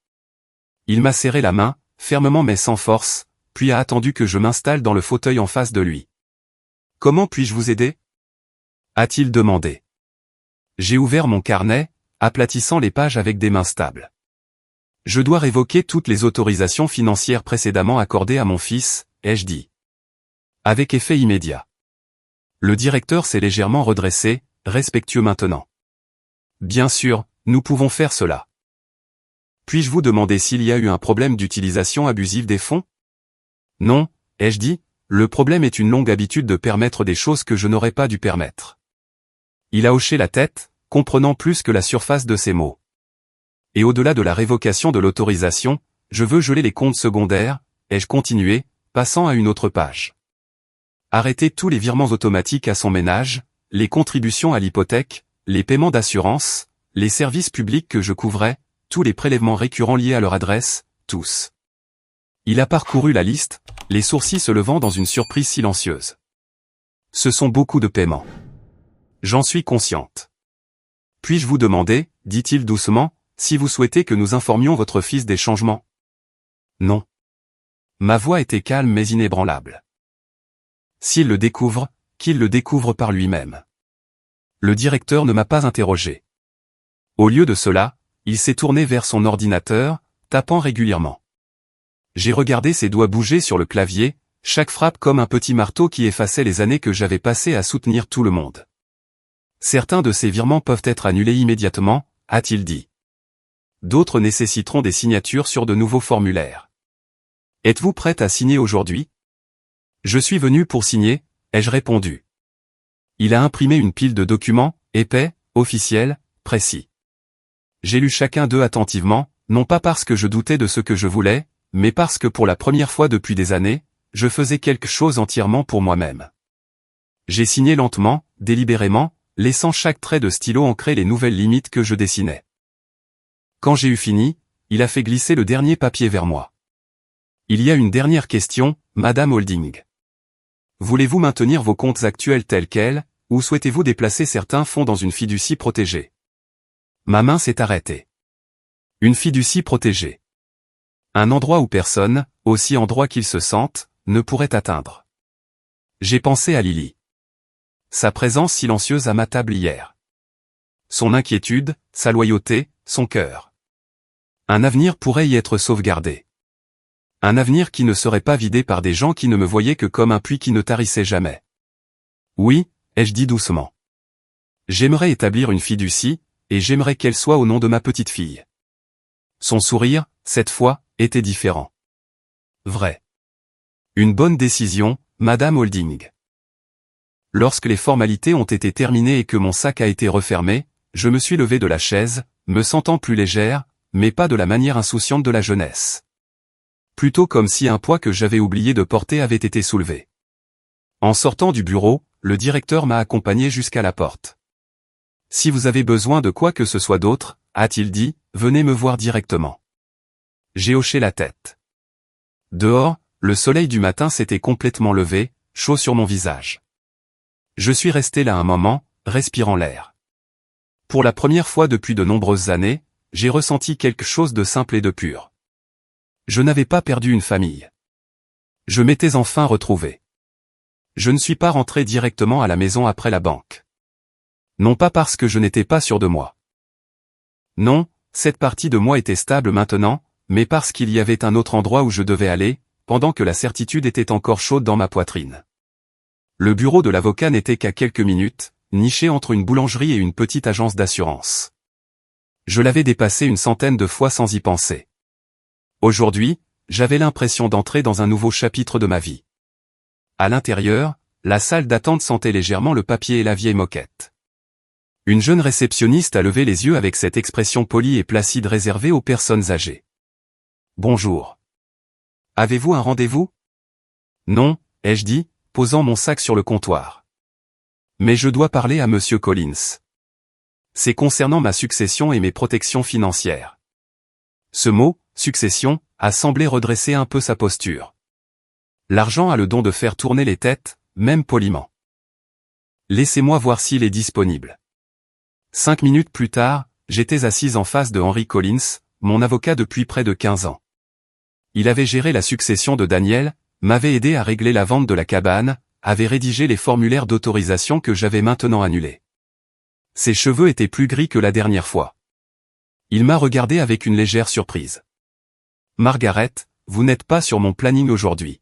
Il m'a serré la main, fermement mais sans force, puis a attendu que je m'installe dans le fauteuil en face de lui. « Comment puis-je vous aider ?» a-t-il demandé. J'ai ouvert mon carnet, aplatissant les pages avec des mains stables. Je dois révoquer toutes les autorisations financières précédemment accordées à mon fils, ai-je dit. Avec effet immédiat. Le directeur s'est légèrement redressé, respectueux maintenant. Bien sûr, nous pouvons faire cela. Puis-je vous demander s'il y a eu un problème d'utilisation abusive des fonds? Non, ai-je dit, le problème est une longue habitude de permettre des choses que je n'aurais pas dû permettre. Il a hoché la tête, comprenant plus que la surface de ses mots. Et au-delà de la révocation de l'autorisation, je veux geler les comptes secondaires, ai-je continué, passant à une autre page. Arrêter tous les virements automatiques à son ménage, les contributions à l'hypothèque, les paiements d'assurance, les services publics que je couvrais, tous les prélèvements récurrents liés à leur adresse, tous. Il a parcouru la liste, les sourcils se levant dans une surprise silencieuse. Ce sont beaucoup de paiements. J'en suis consciente. Puis-je vous demander, dit-il doucement, si vous souhaitez que nous informions votre fils des changements? Non. Ma voix était calme mais inébranlable. S'il le découvre, qu'il le découvre par lui-même. Le directeur ne m'a pas interrogé. Au lieu de cela, il s'est tourné vers son ordinateur, tapant régulièrement. J'ai regardé ses doigts bouger sur le clavier, chaque frappe comme un petit marteau qui effaçait les années que j'avais passées à soutenir tout le monde. Certains de ces virements peuvent être annulés immédiatement, a-t-il dit. D'autres nécessiteront des signatures sur de nouveaux formulaires. Êtes-vous prête à signer aujourd'hui? Je suis venu pour signer, ai-je répondu. Il a imprimé une pile de documents, épais, officiels, précis. J'ai lu chacun d'eux attentivement, non pas parce que je doutais de ce que je voulais, mais parce que pour la première fois depuis des années, je faisais quelque chose entièrement pour moi-même. J'ai signé lentement, délibérément, laissant chaque trait de stylo ancrer les nouvelles limites que je dessinais. Quand j'ai eu fini, il a fait glisser le dernier papier vers moi. Il y a une dernière question, Madame Holding. Voulez-vous maintenir vos comptes actuels tels quels, ou souhaitez-vous déplacer certains fonds dans une fiducie protégée? Ma main s'est arrêtée. Une fiducie protégée. Un endroit où personne, aussi en droit qu'il se sente, ne pourrait atteindre. J'ai pensé à Lily. Sa présence silencieuse à ma table hier. Son inquiétude, sa loyauté, son cœur. Un avenir pourrait y être sauvegardé. Un avenir qui ne serait pas vidé par des gens qui ne me voyaient que comme un puits qui ne tarissait jamais. Oui, ai-je dit doucement. J'aimerais établir une fiducie, et j'aimerais qu'elle soit au nom de ma petite fille. Son sourire, cette fois, était différent. Vrai. Une bonne décision, Madame Holding. Lorsque les formalités ont été terminées et que mon sac a été refermé, je me suis levé de la chaise, me sentant plus légère, mais pas de la manière insouciante de la jeunesse. Plutôt comme si un poids que j'avais oublié de porter avait été soulevé. En sortant du bureau, le directeur m'a accompagné jusqu'à la porte. Si vous avez besoin de quoi que ce soit d'autre, a-t-il dit, venez me voir directement. J'ai hoché la tête. Dehors, le soleil du matin s'était complètement levé, chaud sur mon visage. Je suis resté là un moment, respirant l'air. Pour la première fois depuis de nombreuses années, j'ai ressenti quelque chose de simple et de pur. Je n'avais pas perdu une famille. Je m'étais enfin retrouvé. Je ne suis pas rentré directement à la maison après la banque. Non pas parce que je n'étais pas sûr de moi. Non, cette partie de moi était stable maintenant, mais parce qu'il y avait un autre endroit où je devais aller, pendant que la certitude était encore chaude dans ma poitrine. Le bureau de l'avocat n'était qu'à quelques minutes, niché entre une boulangerie et une petite agence d'assurance. Je l'avais dépassé une centaine de fois sans y penser. Aujourd'hui, j'avais l'impression d'entrer dans un nouveau chapitre de ma vie. À l'intérieur, la salle d'attente sentait légèrement le papier et la vieille moquette. Une jeune réceptionniste a levé les yeux avec cette expression polie et placide réservée aux personnes âgées. Bonjour. Avez-vous un rendez-vous? Non, ai-je dit, posant mon sac sur le comptoir. Mais je dois parler à Monsieur Collins. C'est concernant ma succession et mes protections financières. Ce mot, succession, a semblé redresser un peu sa posture. L'argent a le don de faire tourner les têtes, même poliment. Laissez-moi voir s'il est disponible. 5 minutes plus tard, j'étais assise en face de Henry Collins, mon avocat depuis près de 15 ans. Il avait géré la succession de Daniel, m'avait aidé à régler la vente de la cabane, avait rédigé les formulaires d'autorisation que j'avais maintenant annulés. Ses cheveux étaient plus gris que la dernière fois. Il m'a regardé avec une légère surprise. Margaret, vous n'êtes pas sur mon planning aujourd'hui.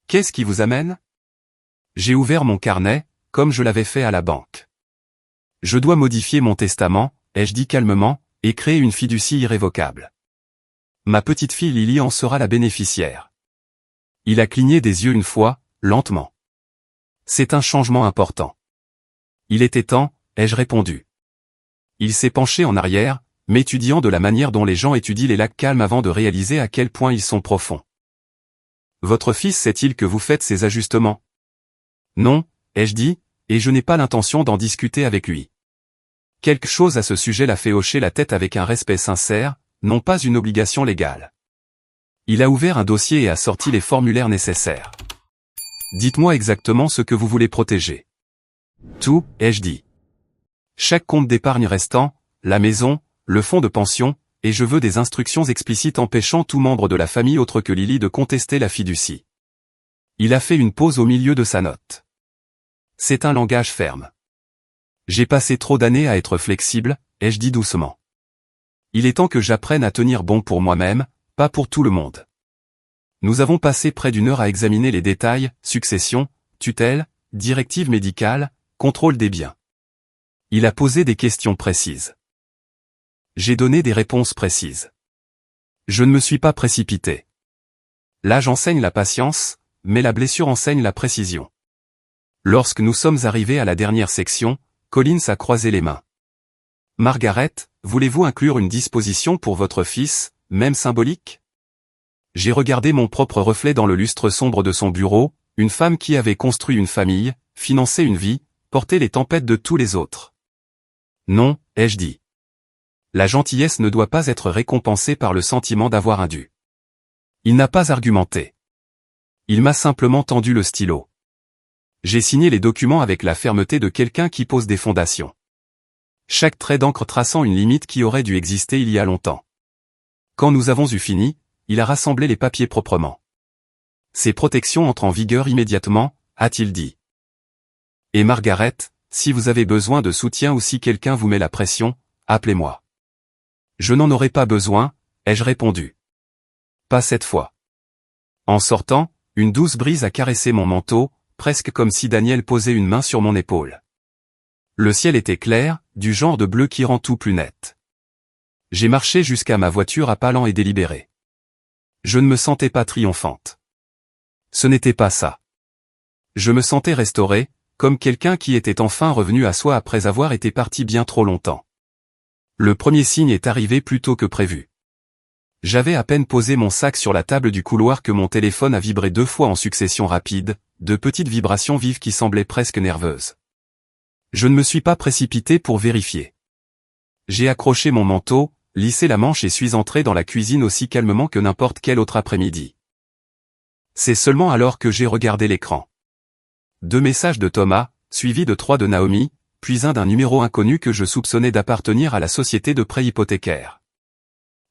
Qu'est-ce qui vous amène? J'ai ouvert mon carnet, comme je l'avais fait à la banque. Je dois modifier mon testament, ai-je dit calmement, et créer une fiducie irrévocable. Ma petite fille Lily en sera la bénéficiaire. Il a cligné des yeux une fois, lentement. C'est un changement important. Il était temps, ai-je répondu. Il s'est penché en arrière, m'étudiant de la manière dont les gens étudient les lacs calmes avant de réaliser à quel point ils sont profonds. Votre fils sait-il que vous faites ces ajustements? Non, ai-je dit, et je n'ai pas l'intention d'en discuter avec lui. Quelque chose à ce sujet l'a fait hocher la tête avec un respect sincère, non pas une obligation légale. Il a ouvert un dossier et a sorti les formulaires nécessaires. Dites-moi exactement ce que vous voulez protéger. Tout, ai-je dit. Chaque compte d'épargne restant, la maison, le fonds de pension, et je veux des instructions explicites empêchant tout membre de la famille autre que Lily de contester la fiducie. Il a fait une pause au milieu de sa note. C'est un langage ferme. J'ai passé trop d'années à être flexible, ai-je dit doucement. Il est temps que j'apprenne à tenir bon pour moi-même, pas pour tout le monde. Nous avons passé près d'une heure à examiner les détails, succession, tutelle, directive médicale, contrôle des biens. Il a posé des questions précises. J'ai donné des réponses précises. Je ne me suis pas précipité. L'âge enseigne la patience, mais la blessure enseigne la précision. Lorsque nous sommes arrivés à la dernière section, Collins a croisé les mains. Margaret, voulez-vous inclure une disposition pour votre fils, même symbolique? J'ai regardé mon propre reflet dans le lustre sombre de son bureau, une femme qui avait construit une famille, financé une vie, porté les tempêtes de tous les autres. Non, ai-je dit. La gentillesse ne doit pas être récompensée par le sentiment d'avoir un dû. Il n'a pas argumenté. Il m'a simplement tendu le stylo. J'ai signé les documents avec la fermeté de quelqu'un qui pose des fondations. Chaque trait d'encre traçant une limite qui aurait dû exister il y a longtemps. Quand nous avons eu fini, il a rassemblé les papiers proprement. Ces protections entrent en vigueur immédiatement, a-t-il dit. Et Margaret, si vous avez besoin de soutien ou si quelqu'un vous met la pression, appelez-moi. Je n'en aurai pas besoin, ai-je répondu. Pas cette fois. En sortant, une douce brise a caressé mon manteau, presque comme si Daniel posait une main sur mon épaule. Le ciel était clair, du genre de bleu qui rend tout plus net. J'ai marché jusqu'à ma voiture à pas lents et délibérés. Je ne me sentais pas triomphante. Ce n'était pas ça. Je me sentais restauré, comme quelqu'un qui était enfin revenu à soi après avoir été parti bien trop longtemps. Le premier signe est arrivé plus tôt que prévu. J'avais à peine posé mon sac sur la table du couloir que mon téléphone a vibré 2 fois en succession rapide, de petites vibrations vives qui semblaient presque nerveuses. Je ne me suis pas précipité pour vérifier. J'ai accroché mon manteau, lissé la manche et suis entré dans la cuisine aussi calmement que n'importe quel autre après-midi. C'est seulement alors que j'ai regardé l'écran. 2 messages de Thomas, suivis de 3 de Naomi, puis un d'un numéro inconnu que je soupçonnais d'appartenir à la société de prêt hypothécaire.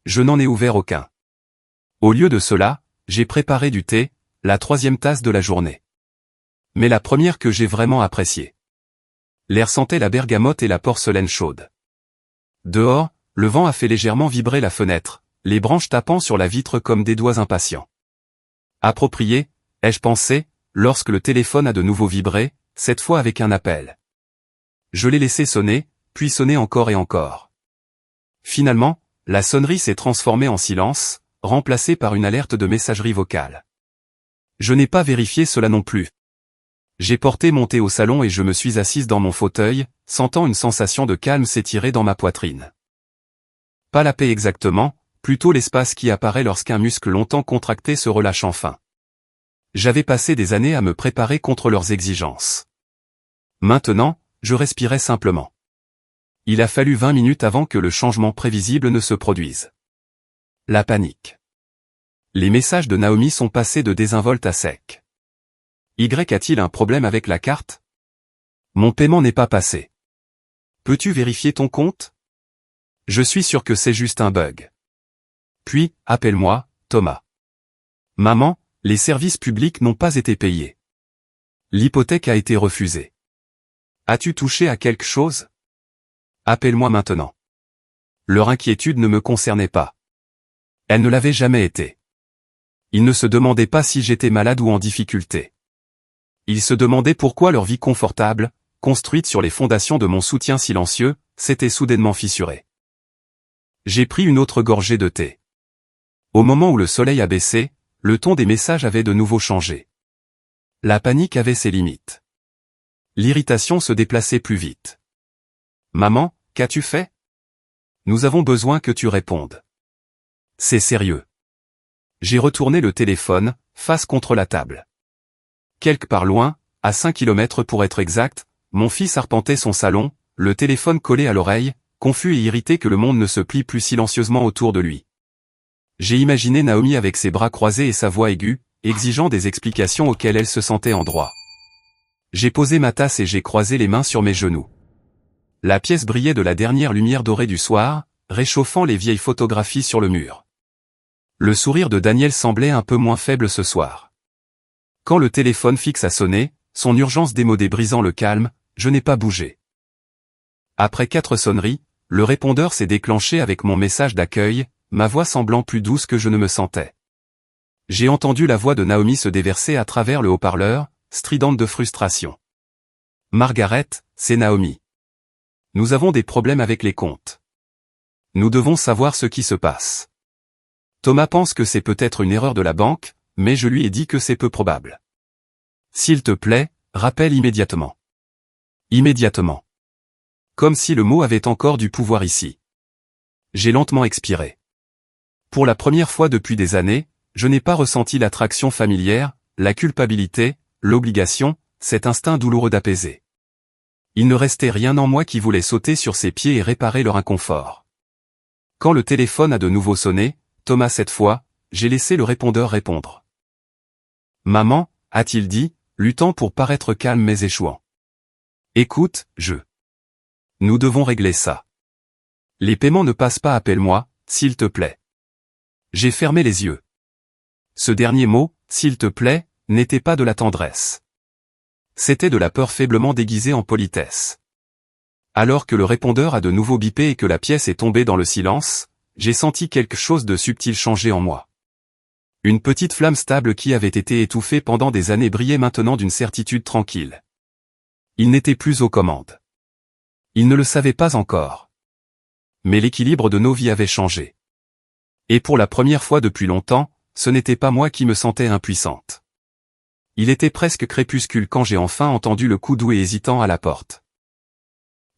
Je n'en ai ouvert aucun. Au lieu de cela, j'ai préparé du thé, la 3e tasse de la journée. Mais la première que j'ai vraiment appréciée. L'air sentait la bergamote et la porcelaine chaude. Dehors, le vent a fait légèrement vibrer la fenêtre, les branches tapant sur la vitre comme des doigts impatients. Approprié, ai-je pensé, lorsque le téléphone a de nouveau vibré, cette fois avec un appel. Je l'ai laissé sonner, puis sonner encore et encore. Finalement, la sonnerie s'est transformée en silence, remplacée par une alerte de messagerie vocale. Je n'ai pas vérifié cela non plus. J'ai porté mon thé au salon et je me suis assise dans mon fauteuil, sentant une sensation de calme s'étirer dans ma poitrine. Pas la paix exactement, plutôt l'espace qui apparaît lorsqu'un muscle longtemps contracté se relâche enfin. J'avais passé des années à me préparer contre leurs exigences. Maintenant, je respirais simplement. Il a fallu 20 minutes avant que le changement prévisible ne se produise. La panique. Les messages de Naomi sont passés de désinvolte à sec. Y a-t-il un problème avec la carte? Mon paiement n'est pas passé. Peux-tu vérifier ton compte? Je suis sûr que c'est juste un bug. Puis, appelle-moi, Thomas. Maman, les services publics n'ont pas été payés. L'hypothèque a été refusée. As-tu touché à quelque chose? Appelle-moi maintenant. Leur inquiétude ne me concernait pas. Elle ne l'avait jamais été. Ils ne se demandaient pas si j'étais malade ou en difficulté. Ils se demandaient pourquoi leur vie confortable, construite sur les fondations de mon soutien silencieux, s'était soudainement fissurée. J'ai pris une autre gorgée de thé. Au moment où le soleil a baissé, le ton des messages avait de nouveau changé. La panique avait ses limites. L'irritation se déplaçait plus vite. Maman, qu'as-tu fait? Nous avons besoin que tu répondes. C'est sérieux. J'ai retourné le téléphone, face contre la table. Quelque part loin, à 5 kilomètres pour être exact, mon fils arpentait son salon, le téléphone collé à l'oreille, confus et irrité que le monde ne se plie plus silencieusement autour de lui. J'ai imaginé Naomi avec ses bras croisés et sa voix aiguë, exigeant des explications auxquelles elle se sentait en droit. J'ai posé ma tasse et j'ai croisé les mains sur mes genoux. La pièce brillait de la dernière lumière dorée du soir, réchauffant les vieilles photographies sur le mur. Le sourire de Daniel semblait un peu moins faible ce soir. Quand le téléphone fixe a sonné, son urgence démodée brisant le calme, je n'ai pas bougé. Après 4 sonneries, le répondeur s'est déclenché avec mon message d'accueil, ma voix semblant plus douce que je ne me sentais. J'ai entendu la voix de Naomi se déverser à travers le haut-parleur, stridente de frustration. « Margaret, c'est Naomi. Nous avons des problèmes avec les comptes. Nous devons savoir ce qui se passe. Thomas pense que c'est peut-être une erreur de la banque, mais je lui ai dit que c'est peu probable. S'il te plaît, rappelle immédiatement. » Immédiatement. Comme si le mot avait encore du pouvoir ici. J'ai lentement expiré. Pour la première fois depuis des années, je n'ai pas ressenti l'attraction familière, la culpabilité, l'obligation, cet instinct douloureux d'apaiser. Il ne restait rien en moi qui voulait sauter sur ses pieds et réparer leur inconfort. Quand le téléphone a de nouveau sonné, Thomas cette fois, j'ai laissé le répondeur répondre. « Maman » a-t-il dit, luttant pour paraître calme mais échouant. « Écoute, Nous devons régler ça. Les paiements ne passent pas, appelle-moi, s'il te plaît. » J'ai fermé les yeux. Ce dernier mot, s'il te plaît, n'était pas de la tendresse. C'était de la peur faiblement déguisée en politesse. Alors que le répondeur a de nouveau bipé et que la pièce est tombée dans le silence, j'ai senti quelque chose de subtil changer en moi. Une petite flamme stable qui avait été étouffée pendant des années brillait maintenant d'une certitude tranquille. Il n'était plus aux commandes. Il ne le savait pas encore. Mais l'équilibre de nos vies avait changé. Et pour la première fois depuis longtemps, ce n'était pas moi qui me sentais impuissante. Il était presque crépuscule quand j'ai enfin entendu le coup doux et hésitant à la porte.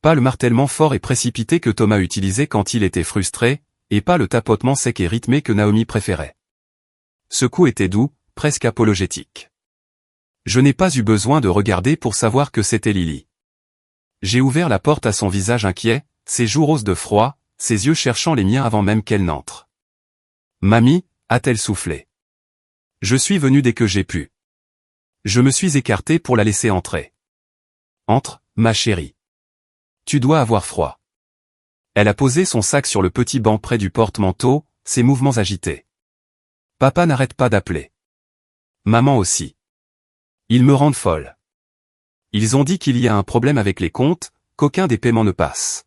Pas le martèlement fort et précipité que Thomas utilisait quand il était frustré, et pas le tapotement sec et rythmé que Naomi préférait. Ce coup était doux, presque apologétique. Je n'ai pas eu besoin de regarder pour savoir que c'était Lily. J'ai ouvert la porte à son visage inquiet, ses joues roses de froid, ses yeux cherchant les miens avant même qu'elle n'entre. « Mamie » a-t-elle soufflé. « Je suis venu dès que j'ai pu. » Je me suis écarté pour la laisser entrer. « Entre, ma chérie. Tu dois avoir froid. » Elle a posé son sac sur le petit banc près du porte-manteau, ses mouvements agités. « Papa n'arrête pas d'appeler. Maman aussi. Ils me rendent folle. Ils ont dit qu'il y a un problème avec les comptes, qu'aucun des paiements ne passe. »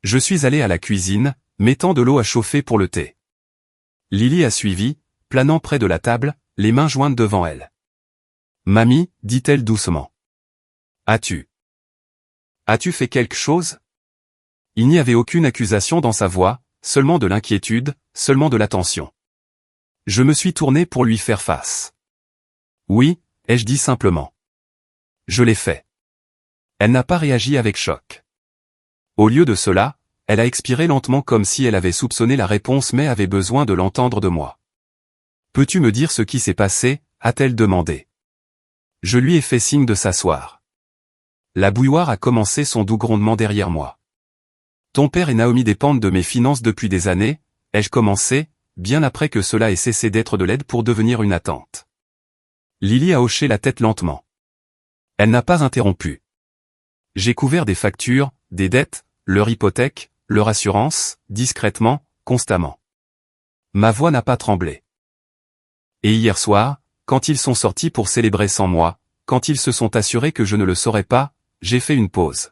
Je suis allé à la cuisine, mettant de l'eau à chauffer pour le thé. Lily a suivi, planant près de la table, les mains jointes devant elle. « Mamie » dit-elle doucement. « As-tu fait quelque chose ?» Il n'y avait aucune accusation dans sa voix, seulement de l'inquiétude, seulement de l'attention. Je me suis tourné pour lui faire face. « Oui » ai-je dit simplement. « Je l'ai fait. » Elle n'a pas réagi avec choc. Au lieu de cela, elle a expiré lentement comme si elle avait soupçonné la réponse mais avait besoin de l'entendre de moi. « Peux-tu me dire ce qui s'est passé » a-t-elle demandé. Je lui ai fait signe de s'asseoir. La bouilloire a commencé son doux grondement derrière moi. « Ton père et Naomi dépendent de mes finances depuis des années » ai-je commencé, bien après que cela ait cessé d'être de l'aide pour devenir une attente. Lily a hoché la tête lentement. Elle n'a pas interrompu. J'ai couvert des factures, des dettes, leur hypothèque, leur assurance, discrètement, constamment. Ma voix n'a pas tremblé. Et hier soir, quand ils sont sortis pour célébrer sans moi, quand ils se sont assurés que je ne le saurais pas, j'ai fait une pause.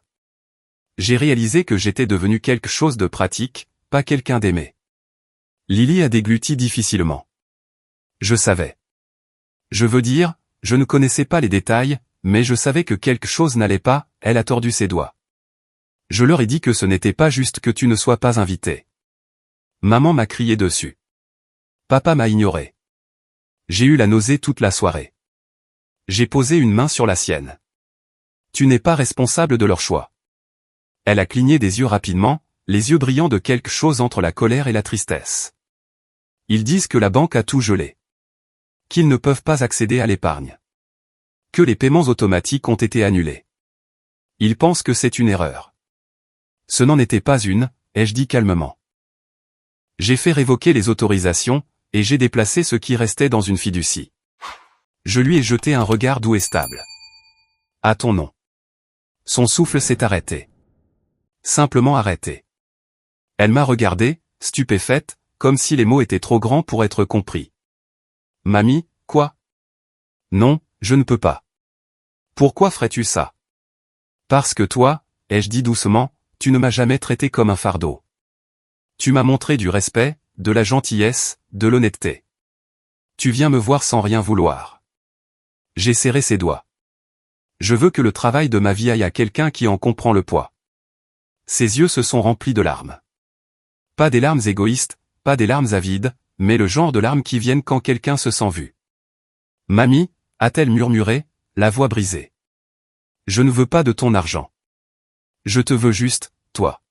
J'ai réalisé que j'étais devenu quelque chose de pratique, pas quelqu'un d'aimé. Lily a dégluti difficilement. Je savais. Je veux dire, je ne connaissais pas les détails, mais je savais que quelque chose n'allait pas, elle a tordu ses doigts. Je leur ai dit que ce n'était pas juste que tu ne sois pas invité. Maman m'a crié dessus. Papa m'a ignoré. J'ai eu la nausée toute la soirée. J'ai posé une main sur la sienne. Tu n'es pas responsable de leur choix. Elle a cligné des yeux rapidement, les yeux brillants de quelque chose entre la colère et la tristesse. Ils disent que la banque a tout gelé. Qu'ils ne peuvent pas accéder à l'épargne. Que les paiements automatiques ont été annulés. Ils pensent que c'est une erreur. Ce n'en était pas une, ai-je dit calmement. J'ai fait révoquer les autorisations, et j'ai déplacé ce qui restait dans une fiducie. Je lui ai jeté un regard doux et stable. À ton nom. Son souffle s'est arrêté. Simplement arrêté. Elle m'a regardé, stupéfaite, comme si les mots étaient trop grands pour être compris. Mamie, quoi? Non, je ne peux pas. Pourquoi ferais-tu ça? Parce que toi, ai-je dit doucement, tu ne m'as jamais traité comme un fardeau. Tu m'as montré du respect, de la gentillesse, de l'honnêteté. Tu viens me voir sans rien vouloir. J'ai serré ses doigts. Je veux que le travail de ma vie aille à quelqu'un qui en comprend le poids. Ses yeux se sont remplis de larmes. Pas des larmes égoïstes, pas des larmes avides, mais le genre de larmes qui viennent quand quelqu'un se sent vu. Mamie, a-t-elle murmuré, la voix brisée. Je ne veux pas de ton argent. Je te veux juste, toi.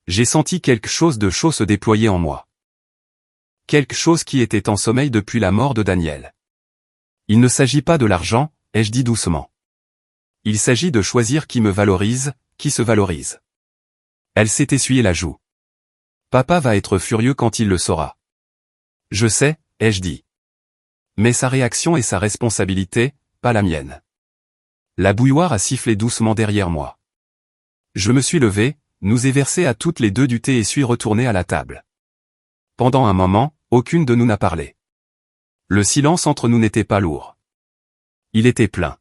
J'ai senti quelque chose de chaud se déployer en moi. Quelque chose qui était en sommeil depuis la mort de Daniel. Il ne s'agit pas de l'argent, ai-je dit doucement. Il s'agit de choisir qui me valorise, qui se valorise. Elle s'est essuyée la joue. Papa va être furieux quand il le saura. Je sais, ai-je dit. Mais sa réaction est sa responsabilité, pas la mienne. La bouilloire a sifflé doucement derrière moi. Je me suis levé, nous ai versé à toutes les deux du thé et suis retourné à la table. Pendant un moment, aucune de nous n'a parlé. Le silence entre nous n'était pas lourd. Il était plein.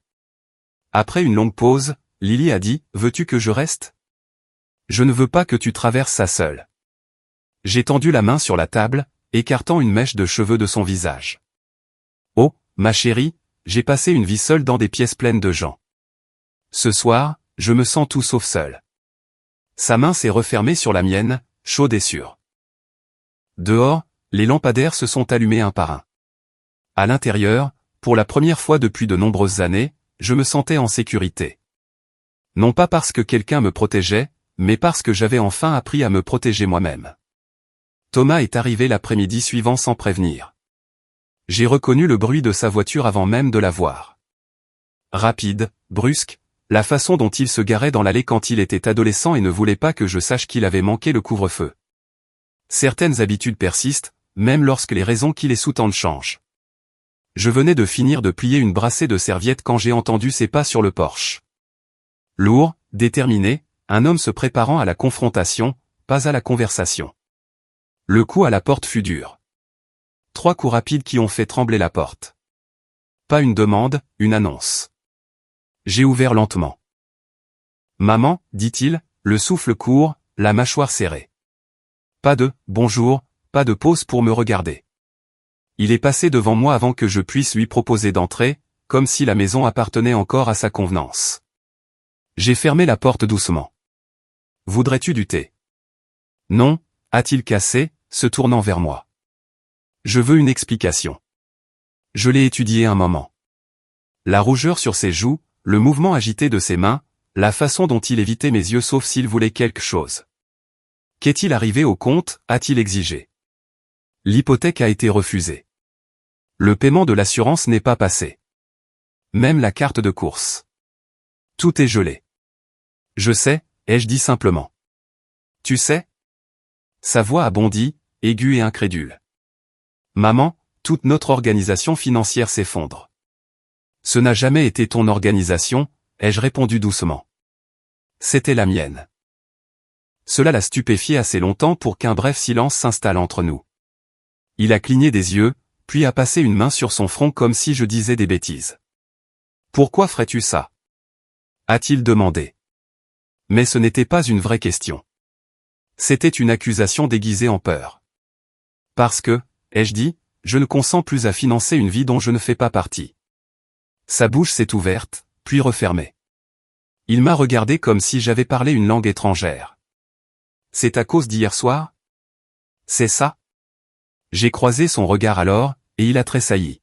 Après une longue pause, Lily a dit « Veux-tu que je reste ? Je ne veux pas que tu traverses ça seule. » J'ai tendu la main sur la table, écartant une mèche de cheveux de son visage. « Oh, ma chérie, j'ai passé une vie seule dans des pièces pleines de gens. Ce soir, je me sens tout sauf seul. » Sa main s'est refermée sur la mienne, chaude et sûre. Dehors, les lampadaires se sont allumés un par un. À l'intérieur, pour la première fois depuis de nombreuses années, je me sentais en sécurité. Non pas parce que quelqu'un me protégeait, mais parce que j'avais enfin appris à me protéger moi-même. Thomas est arrivé l'après-midi suivant sans prévenir. J'ai reconnu le bruit de sa voiture avant même de la voir. Rapide, brusque, la façon dont il se garait dans l'allée quand il était adolescent et ne voulait pas que je sache qu'il avait manqué le couvre-feu. Certaines habitudes persistent, même lorsque les raisons qui les sous-tendent changent. Je venais de finir de plier une brassée de serviettes quand j'ai entendu ses pas sur le porche. Lourd, déterminé, un homme se préparant à la confrontation, pas à la conversation. Le coup à la porte fut dur. 3 coups rapides qui ont fait trembler la porte. Pas une demande, une annonce. J'ai ouvert lentement. « Maman, dit-il, le souffle court, la mâchoire serrée. Pas de « bonjour », pas de pause pour me regarder. Il est passé devant moi avant que je puisse lui proposer d'entrer, comme si la maison appartenait encore à sa convenance. J'ai fermé la porte doucement. « Voudrais-tu du thé ?» ?»« Non, » a-t-il cassé, se tournant vers moi. « Je veux une explication. » Je l'ai étudié un moment. La rougeur sur ses joues, le mouvement agité de ses mains, la façon dont il évitait mes yeux sauf s'il voulait quelque chose. Qu'est-il arrivé au compte, a-t-il exigé. L'hypothèque a été refusée. Le paiement de l'assurance n'est pas passé. Même la carte de course. Tout est gelé. Je sais, ai-je dit simplement. Tu sais? Sa voix a bondi, aiguë et incrédule. Maman, toute notre organisation financière s'effondre. Ce n'a jamais été ton organisation, ai-je répondu doucement. C'était la mienne. Cela l'a stupéfié assez longtemps pour qu'un bref silence s'installe entre nous. Il a cligné des yeux, puis a passé une main sur son front comme si je disais des bêtises. Pourquoi ferais-tu ça? A-t-il demandé. Mais ce n'était pas une vraie question. C'était une accusation déguisée en peur. Parce que, ai-je dit, je ne consens plus à financer une vie dont je ne fais pas partie. Sa bouche s'est ouverte, puis refermée. Il m'a regardé comme si j'avais parlé une langue étrangère. C'est à cause d'hier soir? C'est ça? J'ai croisé son regard alors, et il a tressailli.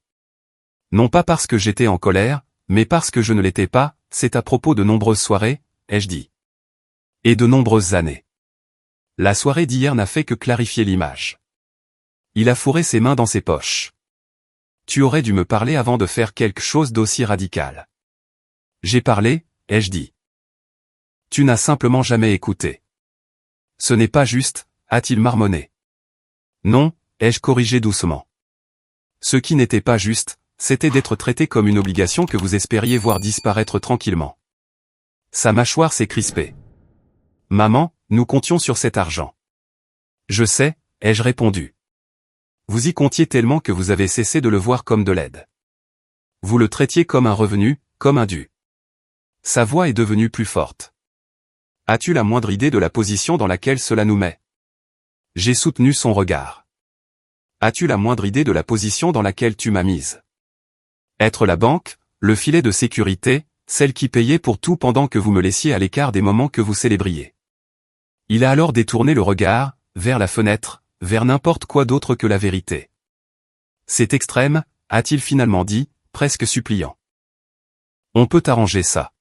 Non pas parce que j'étais en colère, mais parce que je ne l'étais pas, c'est à propos de nombreuses soirées, ai-je dit. Et de nombreuses années. La soirée d'hier n'a fait que clarifier l'image. Il a fourré ses mains dans ses poches. Tu aurais dû me parler avant de faire quelque chose d'aussi radical. J'ai parlé, ai-je dit. Tu n'as simplement jamais écouté. Ce n'est pas juste, a-t-il marmonné. Non, ai-je corrigé doucement. Ce qui n'était pas juste, c'était d'être traité comme une obligation que vous espériez voir disparaître tranquillement. Sa mâchoire s'est crispée. Maman, nous comptions sur cet argent. Je sais, ai-je répondu. Vous y comptiez tellement que vous avez cessé de le voir comme de l'aide. Vous le traitiez comme un revenu, comme un dû. Sa voix est devenue plus forte. As-tu la moindre idée de la position dans laquelle cela nous met? J'ai soutenu son regard. As-tu la moindre idée de la position dans laquelle tu m'as mise? Être la banque, le filet de sécurité, celle qui payait pour tout pendant que vous me laissiez à l'écart des moments que vous célébriez. Il a alors détourné le regard, vers la fenêtre, vers n'importe quoi d'autre que la vérité. C'est extrême, a-t-il finalement dit, presque suppliant. On peut arranger ça.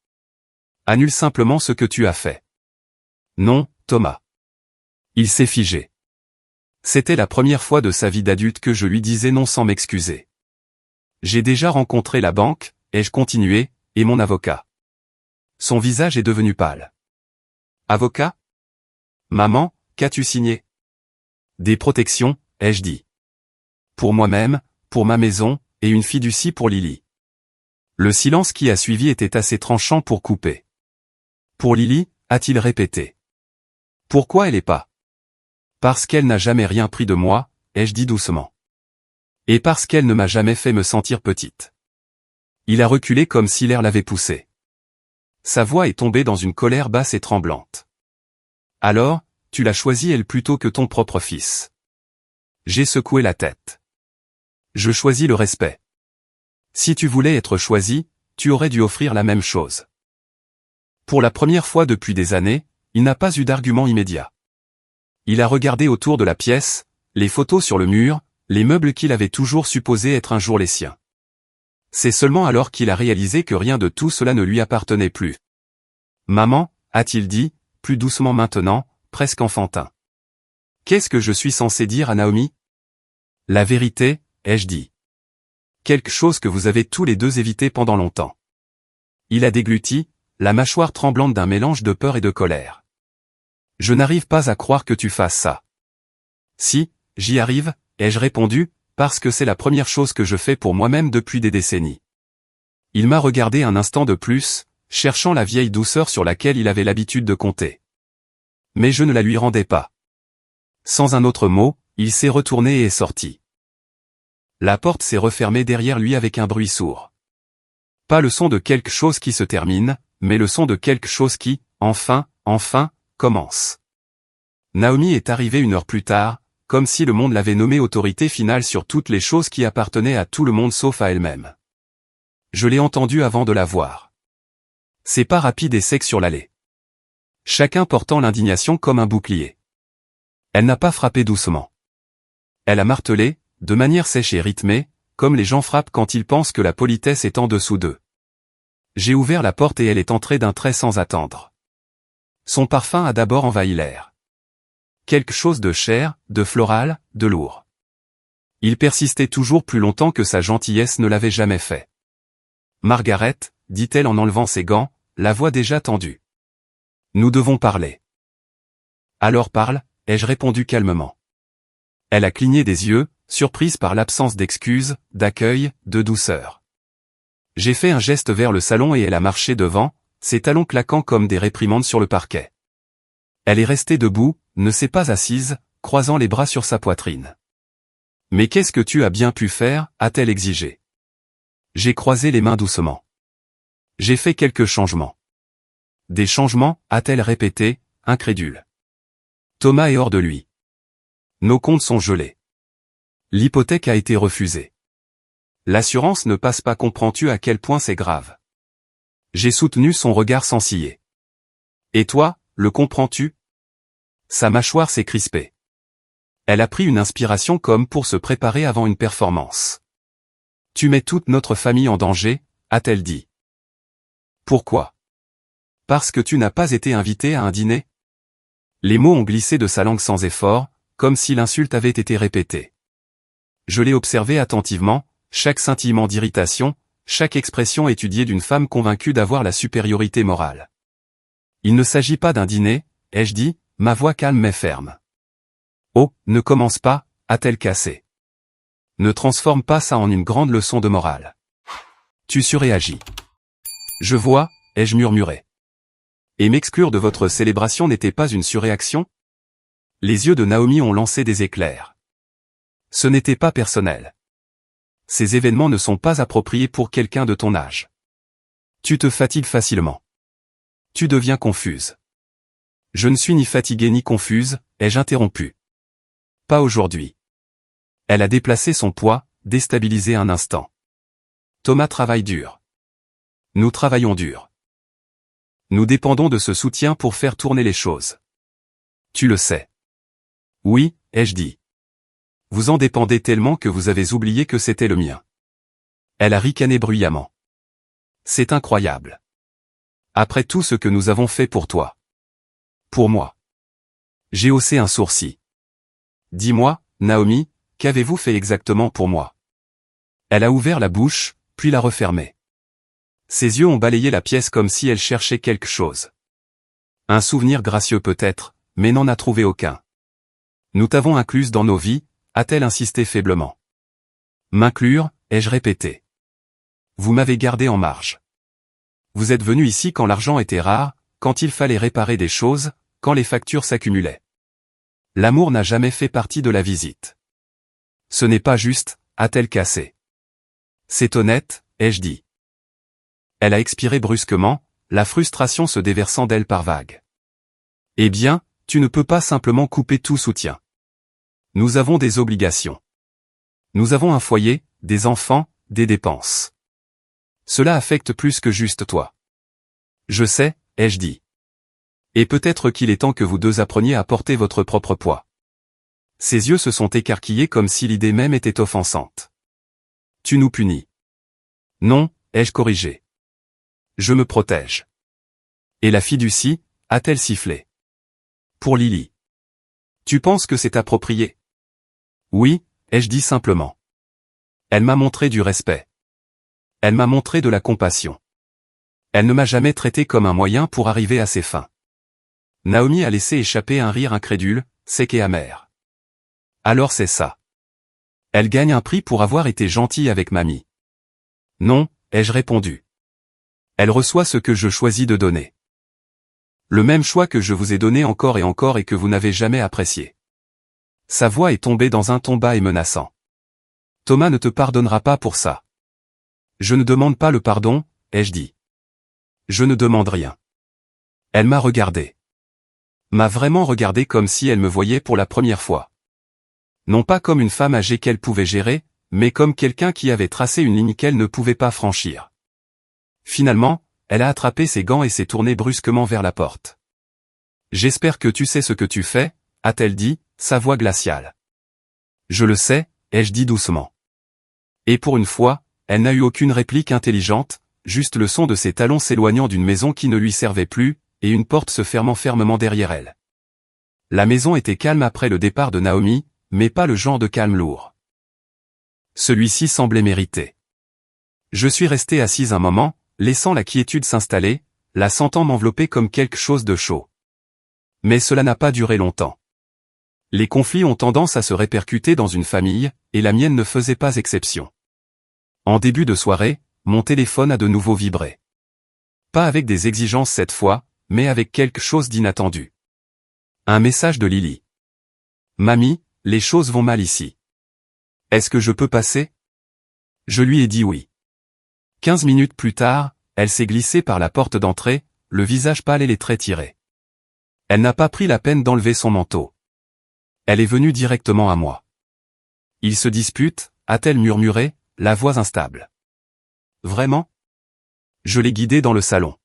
Annule simplement ce que tu as fait. Non, Thomas. Il s'est figé. C'était la première fois de sa vie d'adulte que je lui disais non sans m'excuser. J'ai déjà rencontré la banque, ai-je continué, et mon avocat. Son visage est devenu pâle. Avocat? Maman, qu'as-tu signé? Des protections, ai-je dit. Pour moi-même, pour ma maison, et une fiducie pour Lily. Le silence qui a suivi était assez tranchant pour couper. Pour Lily, a-t-il répété. Pourquoi elle est pas? Parce qu'elle n'a jamais rien pris de moi, ai-je dit doucement. Et parce qu'elle ne m'a jamais fait me sentir petite. Il a reculé comme si l'air l'avait poussé. Sa voix est tombée dans une colère basse et tremblante. Alors, tu l'as choisie elle plutôt que ton propre fils. J'ai secoué la tête. Je choisis le respect. Si tu voulais être choisi, tu aurais dû offrir la même chose. Pour la première fois depuis des années, il n'a pas eu d'argument immédiat. Il a regardé autour de la pièce, les photos sur le mur, les meubles qu'il avait toujours supposé être un jour les siens. C'est seulement alors qu'il a réalisé que rien de tout cela ne lui appartenait plus. Maman, a-t-il dit, plus doucement maintenant, presque enfantin. Qu'est-ce que je suis censé dire à Naomi? La vérité, ai-je dit. Quelque chose que vous avez tous les deux évité pendant longtemps. Il a dégluti, la mâchoire tremblante d'un mélange de peur et de colère. Je n'arrive pas à croire que tu fasses ça. Si, j'y arrive, ai-je répondu, parce que c'est la première chose que je fais pour moi-même depuis des décennies. Il m'a regardé un instant de plus, cherchant la vieille douceur sur laquelle il avait l'habitude de compter. Mais je ne la lui rendais pas. Sans un autre mot, il s'est retourné et est sorti. La porte s'est refermée derrière lui avec un bruit sourd. Pas le son de quelque chose qui se termine, mais le son de quelque chose qui, enfin, commence. Naomi est arrivée 1 heure plus tard, comme si le monde l'avait nommée autorité finale sur toutes les choses qui appartenaient à tout le monde sauf à elle-même. Je l'ai entendue avant de la voir. Ses pas rapides et secs sur l'allée. Chacun portant l'indignation comme un bouclier. Elle n'a pas frappé doucement. Elle a martelé, de manière sèche et rythmée, comme les gens frappent quand ils pensent que la politesse est en dessous d'eux. J'ai ouvert la porte et elle est entrée d'un trait sans attendre. Son parfum a d'abord envahi l'air. Quelque chose de cher, de floral, de lourd. Il persistait toujours plus longtemps que sa gentillesse ne l'avait jamais fait. Margaret, dit-elle en enlevant ses gants, la voix déjà tendue. Nous devons parler. Alors parle, ai-je répondu calmement. Elle a cligné des yeux, surprise par l'absence d'excuses, d'accueil, de douceur. J'ai fait un geste vers le salon et elle a marché devant, ses talons claquant comme des réprimandes sur le parquet. Elle est restée debout, ne s'est pas assise, croisant les bras sur sa poitrine. Mais qu'est-ce que tu as bien pu faire, a-t-elle exigé. J'ai croisé les mains doucement. J'ai fait quelques changements. Des changements, a-t-elle répété, incrédule. Thomas est hors de lui. Nos comptes sont gelés. L'hypothèque a été refusée. L'assurance ne passe pas, comprends-tu à quel point c'est grave? J'ai soutenu son regard sans ciller. Et toi, le comprends-tu? Sa mâchoire s'est crispée. Elle a pris une inspiration comme pour se préparer avant une performance. Tu mets toute notre famille en danger, a-t-elle dit. Pourquoi? Parce que tu n'as pas été invité à un dîner? Les mots ont glissé de sa langue sans effort, comme si l'insulte avait été répétée. Je l'ai observé attentivement, chaque scintillement d'irritation, chaque expression étudiée d'une femme convaincue d'avoir la supériorité morale. Il ne s'agit pas d'un dîner, ai-je dit, ma voix calme mais ferme. Oh, ne commence pas, a-t-elle cassé. Ne transforme pas ça en une grande leçon de morale. Tu surréagis. Je vois, ai-je murmuré. Et m'exclure de votre célébration n'était pas une surréaction? Les yeux de Naomi ont lancé des éclairs. Ce n'était pas personnel. Ces événements ne sont pas appropriés pour quelqu'un de ton âge. Tu te fatigues facilement. Tu deviens confuse. Je ne suis ni fatiguée ni confuse, ai-je interrompu. Pas aujourd'hui. Elle a déplacé son poids, déstabilisé un instant. Thomas travaille dur. Nous travaillons dur. Nous dépendons de ce soutien pour faire tourner les choses. Tu le sais. Oui, ai-je dit. Vous en dépendez tellement que vous avez oublié que c'était le mien. Elle a ricané bruyamment. C'est incroyable. Après tout ce que nous avons fait pour toi. Pour moi. J'ai haussé un sourcil. Dis-moi, Naomi, qu'avez-vous fait exactement pour moi? Elle a ouvert la bouche, puis l'a refermée. Ses yeux ont balayé la pièce comme si elle cherchait quelque chose. Un souvenir gracieux peut-être, mais n'en a trouvé aucun. Nous t'avons incluse dans nos vies, a-t-elle insisté faiblement. M'inclure, ai-je répété. Vous m'avez gardé en marge. Vous êtes venu ici quand l'argent était rare, quand il fallait réparer des choses, quand les factures s'accumulaient. L'amour n'a jamais fait partie de la visite. Ce n'est pas juste, a-t-elle cassé. C'est honnête, ai-je dit. Elle a expiré brusquement, la frustration se déversant d'elle par vagues. Eh bien, tu ne peux pas simplement couper tout soutien. Nous avons des obligations. Nous avons un foyer, des enfants, des dépenses. Cela affecte plus que juste toi. Je sais, ai-je dit. Et peut-être qu'il est temps que vous deux appreniez à porter votre propre poids. Ses yeux se sont écarquillés comme si l'idée même était offensante. Tu nous punis. Non, ai-je corrigé. Je me protège. Et la fiducie, a-t-elle sifflé? Pour Lily. Tu penses que c'est approprié? Oui, ai-je dit simplement. Elle m'a montré du respect. Elle m'a montré de la compassion. Elle ne m'a jamais traité comme un moyen pour arriver à ses fins. Naomi a laissé échapper un rire incrédule, sec et amer. Alors c'est ça. Elle gagne un prix pour avoir été gentille avec mamie. Non, ai-je répondu. Elle reçoit ce que je choisis de donner. Le même choix que je vous ai donné encore et que vous n'avez jamais apprécié. Sa voix est tombée dans un ton bas et menaçant. Thomas ne te pardonnera pas pour ça. Je ne demande pas le pardon, ai-je dit. Je ne demande rien. Elle m'a regardé. M'a vraiment regardé comme si elle me voyait pour la première fois. Non pas comme une femme âgée qu'elle pouvait gérer, mais comme quelqu'un qui avait tracé une ligne qu'elle ne pouvait pas franchir. Finalement, elle a attrapé ses gants et s'est tournée brusquement vers la porte. J'espère que tu sais ce que tu fais, a-t-elle dit, sa voix glaciale. Je le sais, ai-je dit doucement. Et pour une fois, elle n'a eu aucune réplique intelligente, juste le son de ses talons s'éloignant d'une maison qui ne lui servait plus, et une porte se fermant fermement derrière elle. La maison était calme après le départ de Naomi, mais pas le genre de calme lourd. Celui-ci semblait mérité. Je suis resté assise un moment, laissant la quiétude s'installer, la sentant m'envelopper comme quelque chose de chaud. Mais cela n'a pas duré longtemps. Les conflits ont tendance à se répercuter dans une famille, et la mienne ne faisait pas exception. En début de soirée, mon téléphone a de nouveau vibré. Pas avec des exigences cette fois, mais avec quelque chose d'inattendu. Un message de Lily. Mamie, les choses vont mal ici. Est-ce que je peux passer? Je lui ai dit oui. 15 minutes plus tard, elle s'est glissée par la porte d'entrée, le visage pâle et les traits tirés. Elle n'a pas pris la peine d'enlever son manteau. Elle est venue directement à moi. Ils se disputent, a-t-elle murmuré, la voix instable. Vraiment? Je l'ai guidée dans le salon.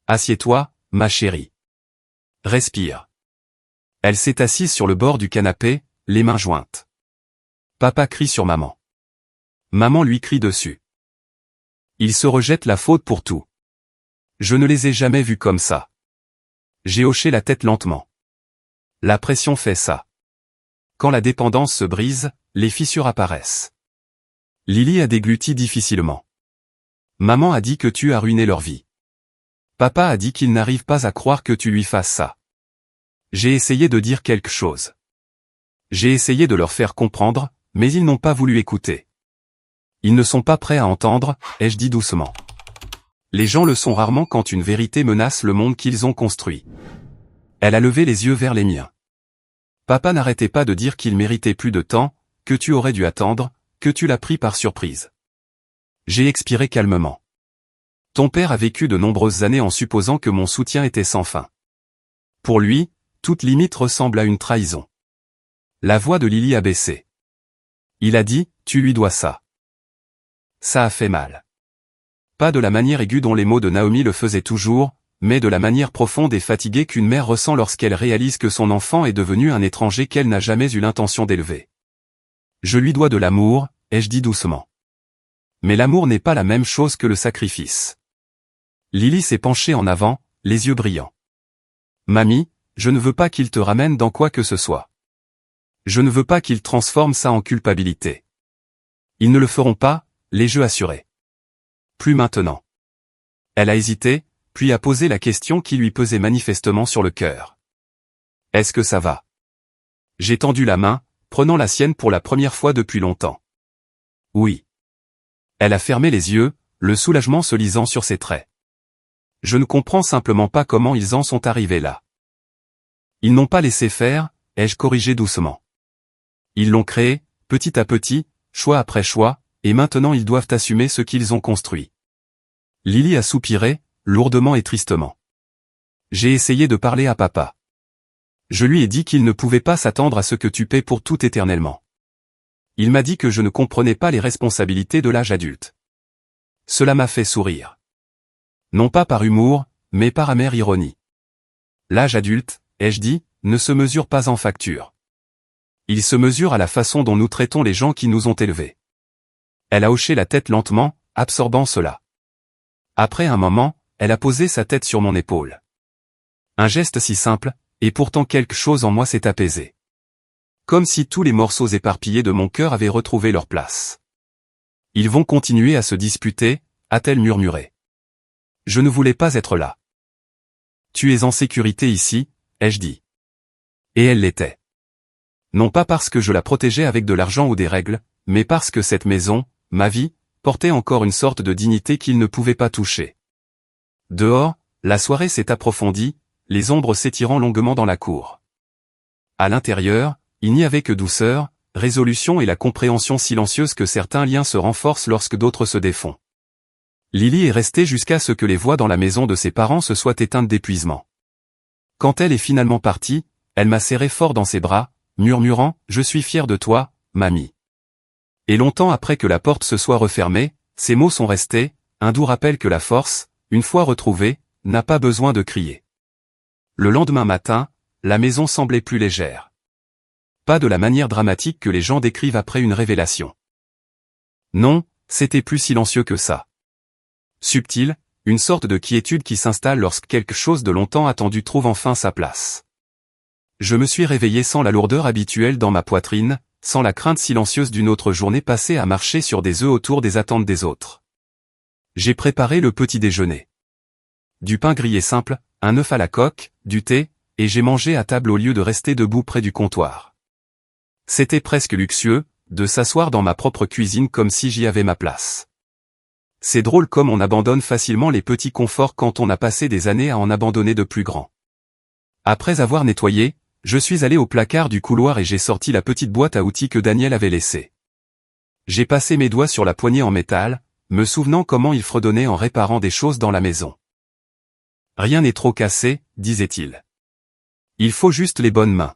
Assieds-toi, ma chérie. Respire. Elle s'est assise sur le bord du canapé, les mains jointes. Papa crie sur maman. Maman lui crie dessus. Il se rejette la faute pour tout. Je ne les ai jamais vus comme ça. J'ai hoché la tête lentement. La pression fait ça. Quand la dépendance se brise, les fissures apparaissent. Lily a dégluti difficilement. Maman a dit que tu as ruiné leur vie. Papa a dit qu'il n'arrive pas à croire que tu lui fasses ça. J'ai essayé de dire quelque chose. J'ai essayé de leur faire comprendre, mais ils n'ont pas voulu écouter. Ils ne sont pas prêts à entendre, ai-je dit doucement. Les gens le sont rarement quand une vérité menace le monde qu'ils ont construit. Elle a levé les yeux vers les miens. Papa n'arrêtait pas de dire qu'il méritait plus de temps, que tu aurais dû attendre, que tu l'as pris par surprise. J'ai expiré calmement. Ton père a vécu de nombreuses années en supposant que mon soutien était sans fin. Pour lui, toute limite ressemble à une trahison. La voix de Lily a baissé. Il a dit, tu lui dois ça. Ça a fait mal. Pas de la manière aiguë dont les mots de Naomi le faisaient toujours, mais de la manière profonde et fatiguée qu'une mère ressent lorsqu'elle réalise que son enfant est devenu un étranger qu'elle n'a jamais eu l'intention d'élever. Je lui dois de l'amour, ai-je dit doucement. Mais l'amour n'est pas la même chose que le sacrifice. Lily s'est penchée en avant, les yeux brillants. Mamie, je ne veux pas qu'il te ramène dans quoi que ce soit. Je ne veux pas qu'ils transforment ça en culpabilité. Ils ne le feront pas, l'ai-je assuré. Plus maintenant. Elle a hésité, puis a posé la question qui lui pesait manifestement sur le cœur. Est-ce que ça va? J'ai tendu la main, prenant la sienne pour la première fois depuis longtemps. Oui. Elle a fermé les yeux, le soulagement se lisant sur ses traits. Je ne comprends simplement pas comment ils en sont arrivés là. Ils n'ont pas laissé faire, ai-je corrigé doucement. Ils l'ont créé, petit à petit, choix après choix, et maintenant ils doivent assumer ce qu'ils ont construit. Lily a soupiré, lourdement et tristement. J'ai essayé de parler à papa. Je lui ai dit qu'il ne pouvait pas s'attendre à ce que tu paies pour tout éternellement. Il m'a dit que je ne comprenais pas les responsabilités de l'âge adulte. Cela m'a fait sourire. Non pas par humour, mais par amère ironie. L'âge adulte, ai-je dit, ne se mesure pas en facture. Il se mesure à la façon dont nous traitons les gens qui nous ont élevés. Elle a hoché la tête lentement, absorbant cela. Après un moment, elle a posé sa tête sur mon épaule. Un geste si simple, et pourtant quelque chose en moi s'est apaisé. Comme si tous les morceaux éparpillés de mon cœur avaient retrouvé leur place. Ils vont continuer à se disputer, a-t-elle murmuré. Je ne voulais pas être là. Tu es en sécurité ici, ai-je dit. Et elle l'était. Non pas parce que je la protégeais avec de l'argent ou des règles, mais parce que cette maison, ma vie, portait encore une sorte de dignité qu'il ne pouvait pas toucher. Dehors, la soirée s'est approfondie, les ombres s'étirant longuement dans la cour. À l'intérieur, il n'y avait que douceur, résolution et la compréhension silencieuse que certains liens se renforcent lorsque d'autres se défont. Lily est restée jusqu'à ce que les voix dans la maison de ses parents se soient éteintes d'épuisement. Quand elle est finalement partie, elle m'a serré fort dans ses bras, murmurant « Je suis fier de toi, mamie ». Et longtemps après que la porte se soit refermée, ces mots sont restés, un doux rappel que la force, une fois retrouvée, n'a pas besoin de crier. Le lendemain matin, la maison semblait plus légère. Pas de la manière dramatique que les gens décrivent après une révélation. Non, c'était plus silencieux que ça. Subtil, une sorte de quiétude qui s'installe lorsque quelque chose de longtemps attendu trouve enfin sa place. Je me suis réveillé sans la lourdeur habituelle dans ma poitrine, sans la crainte silencieuse d'une autre journée passée à marcher sur des œufs autour des attentes des autres. J'ai préparé le petit déjeuner. Du pain grillé simple, un œuf à la coque, du thé, et j'ai mangé à table au lieu de rester debout près du comptoir. C'était presque luxueux, de s'asseoir dans ma propre cuisine comme si j'y avais ma place. C'est drôle comme on abandonne facilement les petits conforts quand on a passé des années à en abandonner de plus grands. Après avoir nettoyé, je suis allé au placard du couloir et j'ai sorti la petite boîte à outils que Daniel avait laissée. J'ai passé mes doigts sur la poignée en métal, me souvenant comment il fredonnait en réparant des choses dans la maison. Rien n'est trop cassé, disait-il. Il faut juste les bonnes mains.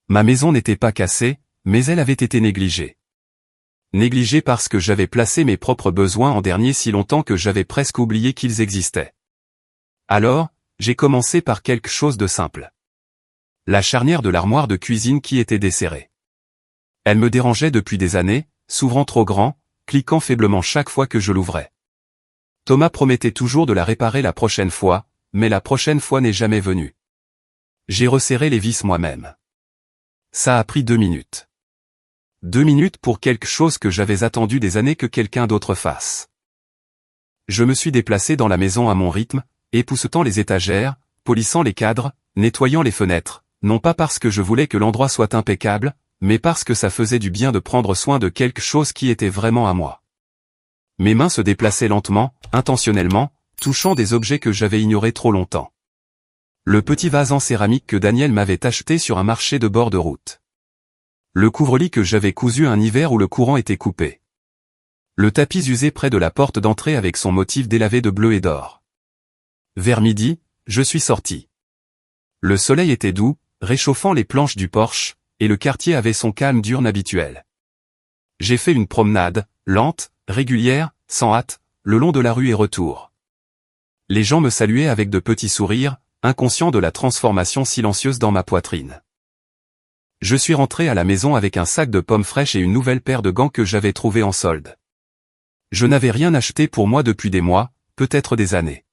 Ma maison n'était pas cassée, mais elle avait été négligée. Négligée parce que j'avais placé mes propres besoins en dernier si longtemps que j'avais presque oublié qu'ils existaient. Alors, j'ai commencé par quelque chose de simple. La charnière de l'armoire de cuisine qui était desserrée. Elle me dérangeait depuis des années, s'ouvrant trop grand, cliquant faiblement chaque fois que je l'ouvrais. Thomas promettait toujours de la réparer la prochaine fois, mais la prochaine fois n'est jamais venue. J'ai resserré les vis moi-même. Ça a pris 2 minutes. 2 minutes pour quelque chose que j'avais attendu des années que quelqu'un d'autre fasse. Je me suis déplacé dans la maison à mon rythme, époussetant les étagères, polissant les cadres, nettoyant les fenêtres, non pas parce que je voulais que l'endroit soit impeccable, mais parce que ça faisait du bien de prendre soin de quelque chose qui était vraiment à moi. Mes mains se déplaçaient lentement, intentionnellement, touchant des objets que j'avais ignorés trop longtemps. Le petit vase en céramique que Daniel m'avait acheté sur un marché de bord de route. Le couvre-lit que j'avais cousu un hiver où le courant était coupé. Le tapis usé près de la porte d'entrée avec son motif délavé de bleu et d'or. Vers midi, je suis sorti. Le soleil était doux, réchauffant les planches du porche, et le quartier avait son calme diurne habituel. J'ai fait une promenade, lente, régulière, sans hâte, le long de la rue et retour. Les gens me saluaient avec de petits sourires, inconscients de la transformation silencieuse dans ma poitrine. Je suis rentré à la maison avec un sac de pommes fraîches et une nouvelle paire de gants que j'avais trouvés en solde. Je n'avais rien acheté pour moi depuis des mois, peut-être des années.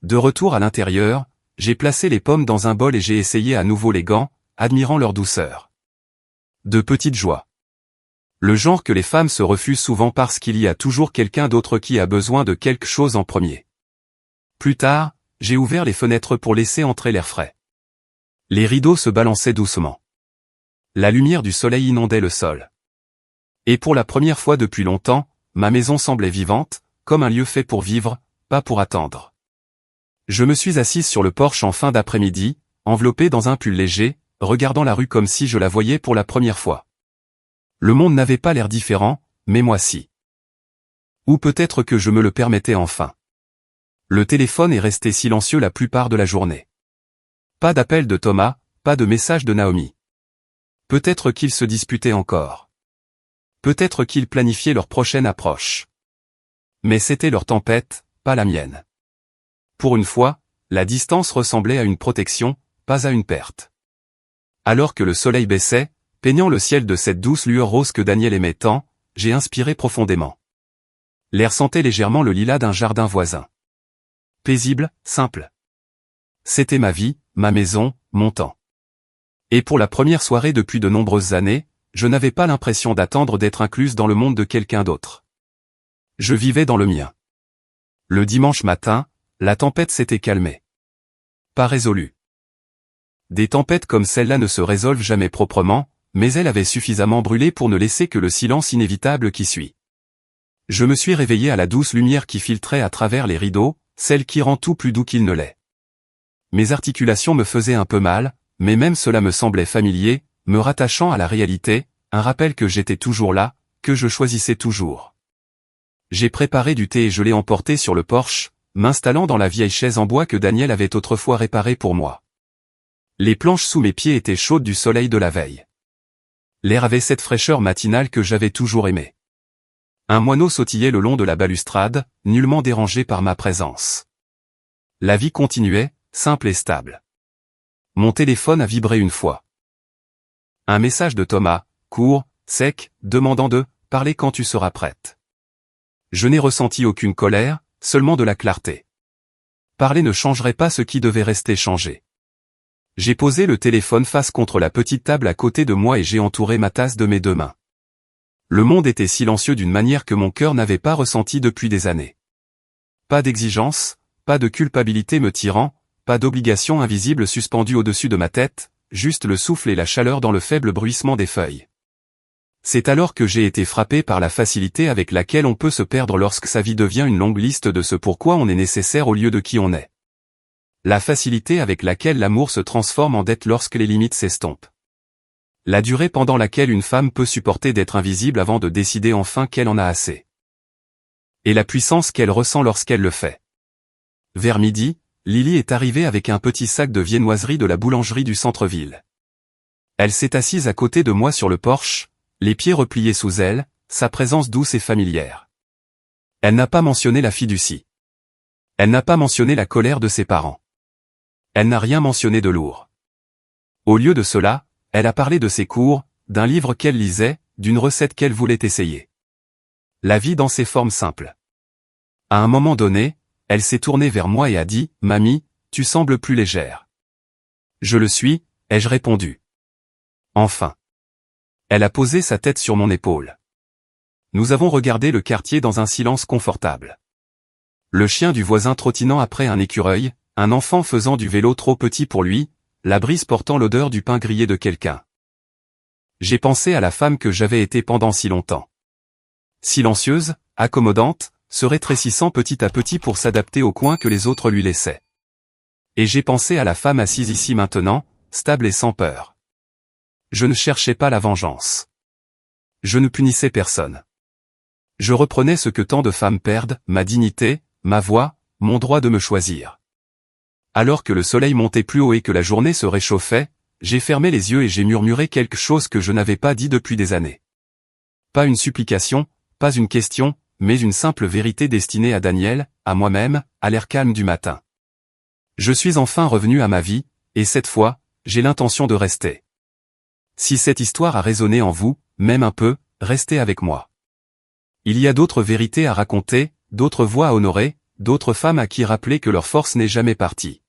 De retour à l'intérieur, j'ai placé les pommes dans un bol et j'ai essayé à nouveau les gants, admirant leur douceur. De petites joies. Le genre que les femmes se refusent souvent parce qu'il y a toujours quelqu'un d'autre qui a besoin de quelque chose en premier. Plus tard, j'ai ouvert les fenêtres pour laisser entrer l'air frais. Les rideaux se balançaient doucement. La lumière du soleil inondait le sol. Et pour la première fois depuis longtemps, ma maison semblait vivante, comme un lieu fait pour vivre, pas pour attendre. Je me suis assise sur le porche en fin d'après-midi, enveloppé dans un pull léger, regardant la rue comme si je la voyais pour la première fois. Le monde n'avait pas l'air différent, mais moi si. Ou peut-être que je me le permettais enfin. Le téléphone est resté silencieux la plupart de la journée. Pas d'appel de Thomas, pas de message de Naomi. Peut-être qu'ils se disputaient encore. Peut-être qu'ils planifiaient leur prochaine approche. Mais c'était leur tempête, pas la mienne. Pour une fois, la distance ressemblait à une protection, pas à une perte. Alors que le soleil baissait, peignant le ciel de cette douce lueur rose que Daniel aimait tant, j'ai inspiré profondément. L'air sentait légèrement le lilas d'un jardin voisin. Paisible, simple. C'était ma vie, ma maison, mon temps. Et pour la première soirée depuis de nombreuses années, je n'avais pas l'impression d'attendre d'être incluse dans le monde de quelqu'un d'autre. Je vivais dans le mien. Le dimanche matin, la tempête s'était calmée. Pas résolue. Des tempêtes comme celle-là ne se résolvent jamais proprement, mais elle avait suffisamment brûlé pour ne laisser que le silence inévitable qui suit. Je me suis réveillé à la douce lumière qui filtrait à travers les rideaux, celle qui rend tout plus doux qu'il ne l'est. Mes articulations me faisaient un peu mal, mais même cela me semblait familier, me rattachant à la réalité, un rappel que j'étais toujours là, que je choisissais toujours. J'ai préparé du thé et je l'ai emporté sur le porche, m'installant dans la vieille chaise en bois que Daniel avait autrefois réparée pour moi. Les planches sous mes pieds étaient chaudes du soleil de la veille. L'air avait cette fraîcheur matinale que j'avais toujours aimée. Un moineau sautillait le long de la balustrade, nullement dérangé par ma présence. La vie continuait, simple et stable. Mon téléphone a vibré une fois. Un message de Thomas, court, sec, demandant de « parler quand tu seras prête ». Je n'ai ressenti aucune colère, seulement de la clarté. Parler ne changerait pas ce qui devait rester changé. J'ai posé le téléphone face contre la petite table à côté de moi et j'ai entouré ma tasse de mes deux mains. Le monde était silencieux d'une manière que mon cœur n'avait pas ressentie depuis des années. Pas d'exigence, pas de culpabilité me tirant, pas d'obligation invisible suspendue au-dessus de ma tête, juste le souffle et la chaleur dans le faible bruissement des feuilles. C'est alors que j'ai été frappé par la facilité avec laquelle on peut se perdre lorsque sa vie devient une longue liste de ce pourquoi on est nécessaire au lieu de qui on est. La facilité avec laquelle l'amour se transforme en dette lorsque les limites s'estompent. La durée pendant laquelle une femme peut supporter d'être invisible avant de décider enfin qu'elle en a assez. Et la puissance qu'elle ressent lorsqu'elle le fait. Vers midi, Lily est arrivée avec un petit sac de viennoiserie de la boulangerie du centre-ville. Elle s'est assise à côté de moi sur le porche, les pieds repliés sous elle, sa présence douce et familière. Elle n'a pas mentionné la fiducie. Elle n'a pas mentionné la colère de ses parents. Elle n'a rien mentionné de lourd. Au lieu de cela, elle a parlé de ses cours, d'un livre qu'elle lisait, d'une recette qu'elle voulait essayer. La vie dans ses formes simples. À un moment donné, elle s'est tournée vers moi et a dit « Mamie, tu sembles plus légère. » « Je le suis », ai-je répondu. Enfin. Elle a posé sa tête sur mon épaule. Nous avons regardé le quartier dans un silence confortable. Le chien du voisin trottinant après un écureuil, un enfant faisant du vélo trop petit pour lui, la brise portant l'odeur du pain grillé de quelqu'un. J'ai pensé à la femme que j'avais été pendant si longtemps. Silencieuse, accommodante, se rétrécissant petit à petit pour s'adapter au coin que les autres lui laissaient. Et j'ai pensé à la femme assise ici maintenant, stable et sans peur. Je ne cherchais pas la vengeance. Je ne punissais personne. Je reprenais ce que tant de femmes perdent, ma dignité, ma voix, mon droit de me choisir. Alors que le soleil montait plus haut et que la journée se réchauffait, j'ai fermé les yeux et j'ai murmuré quelque chose que je n'avais pas dit depuis des années. Pas une supplication, pas une question, mais une simple vérité destinée à Daniel, à moi-même, à l'air calme du matin. Je suis enfin revenu à ma vie, et cette fois, j'ai l'intention de rester. Si cette histoire a résonné en vous, même un peu, restez avec moi. Il y a d'autres vérités à raconter, d'autres voix à honorer, d'autres femmes à qui rappeler que leur force n'est jamais partie.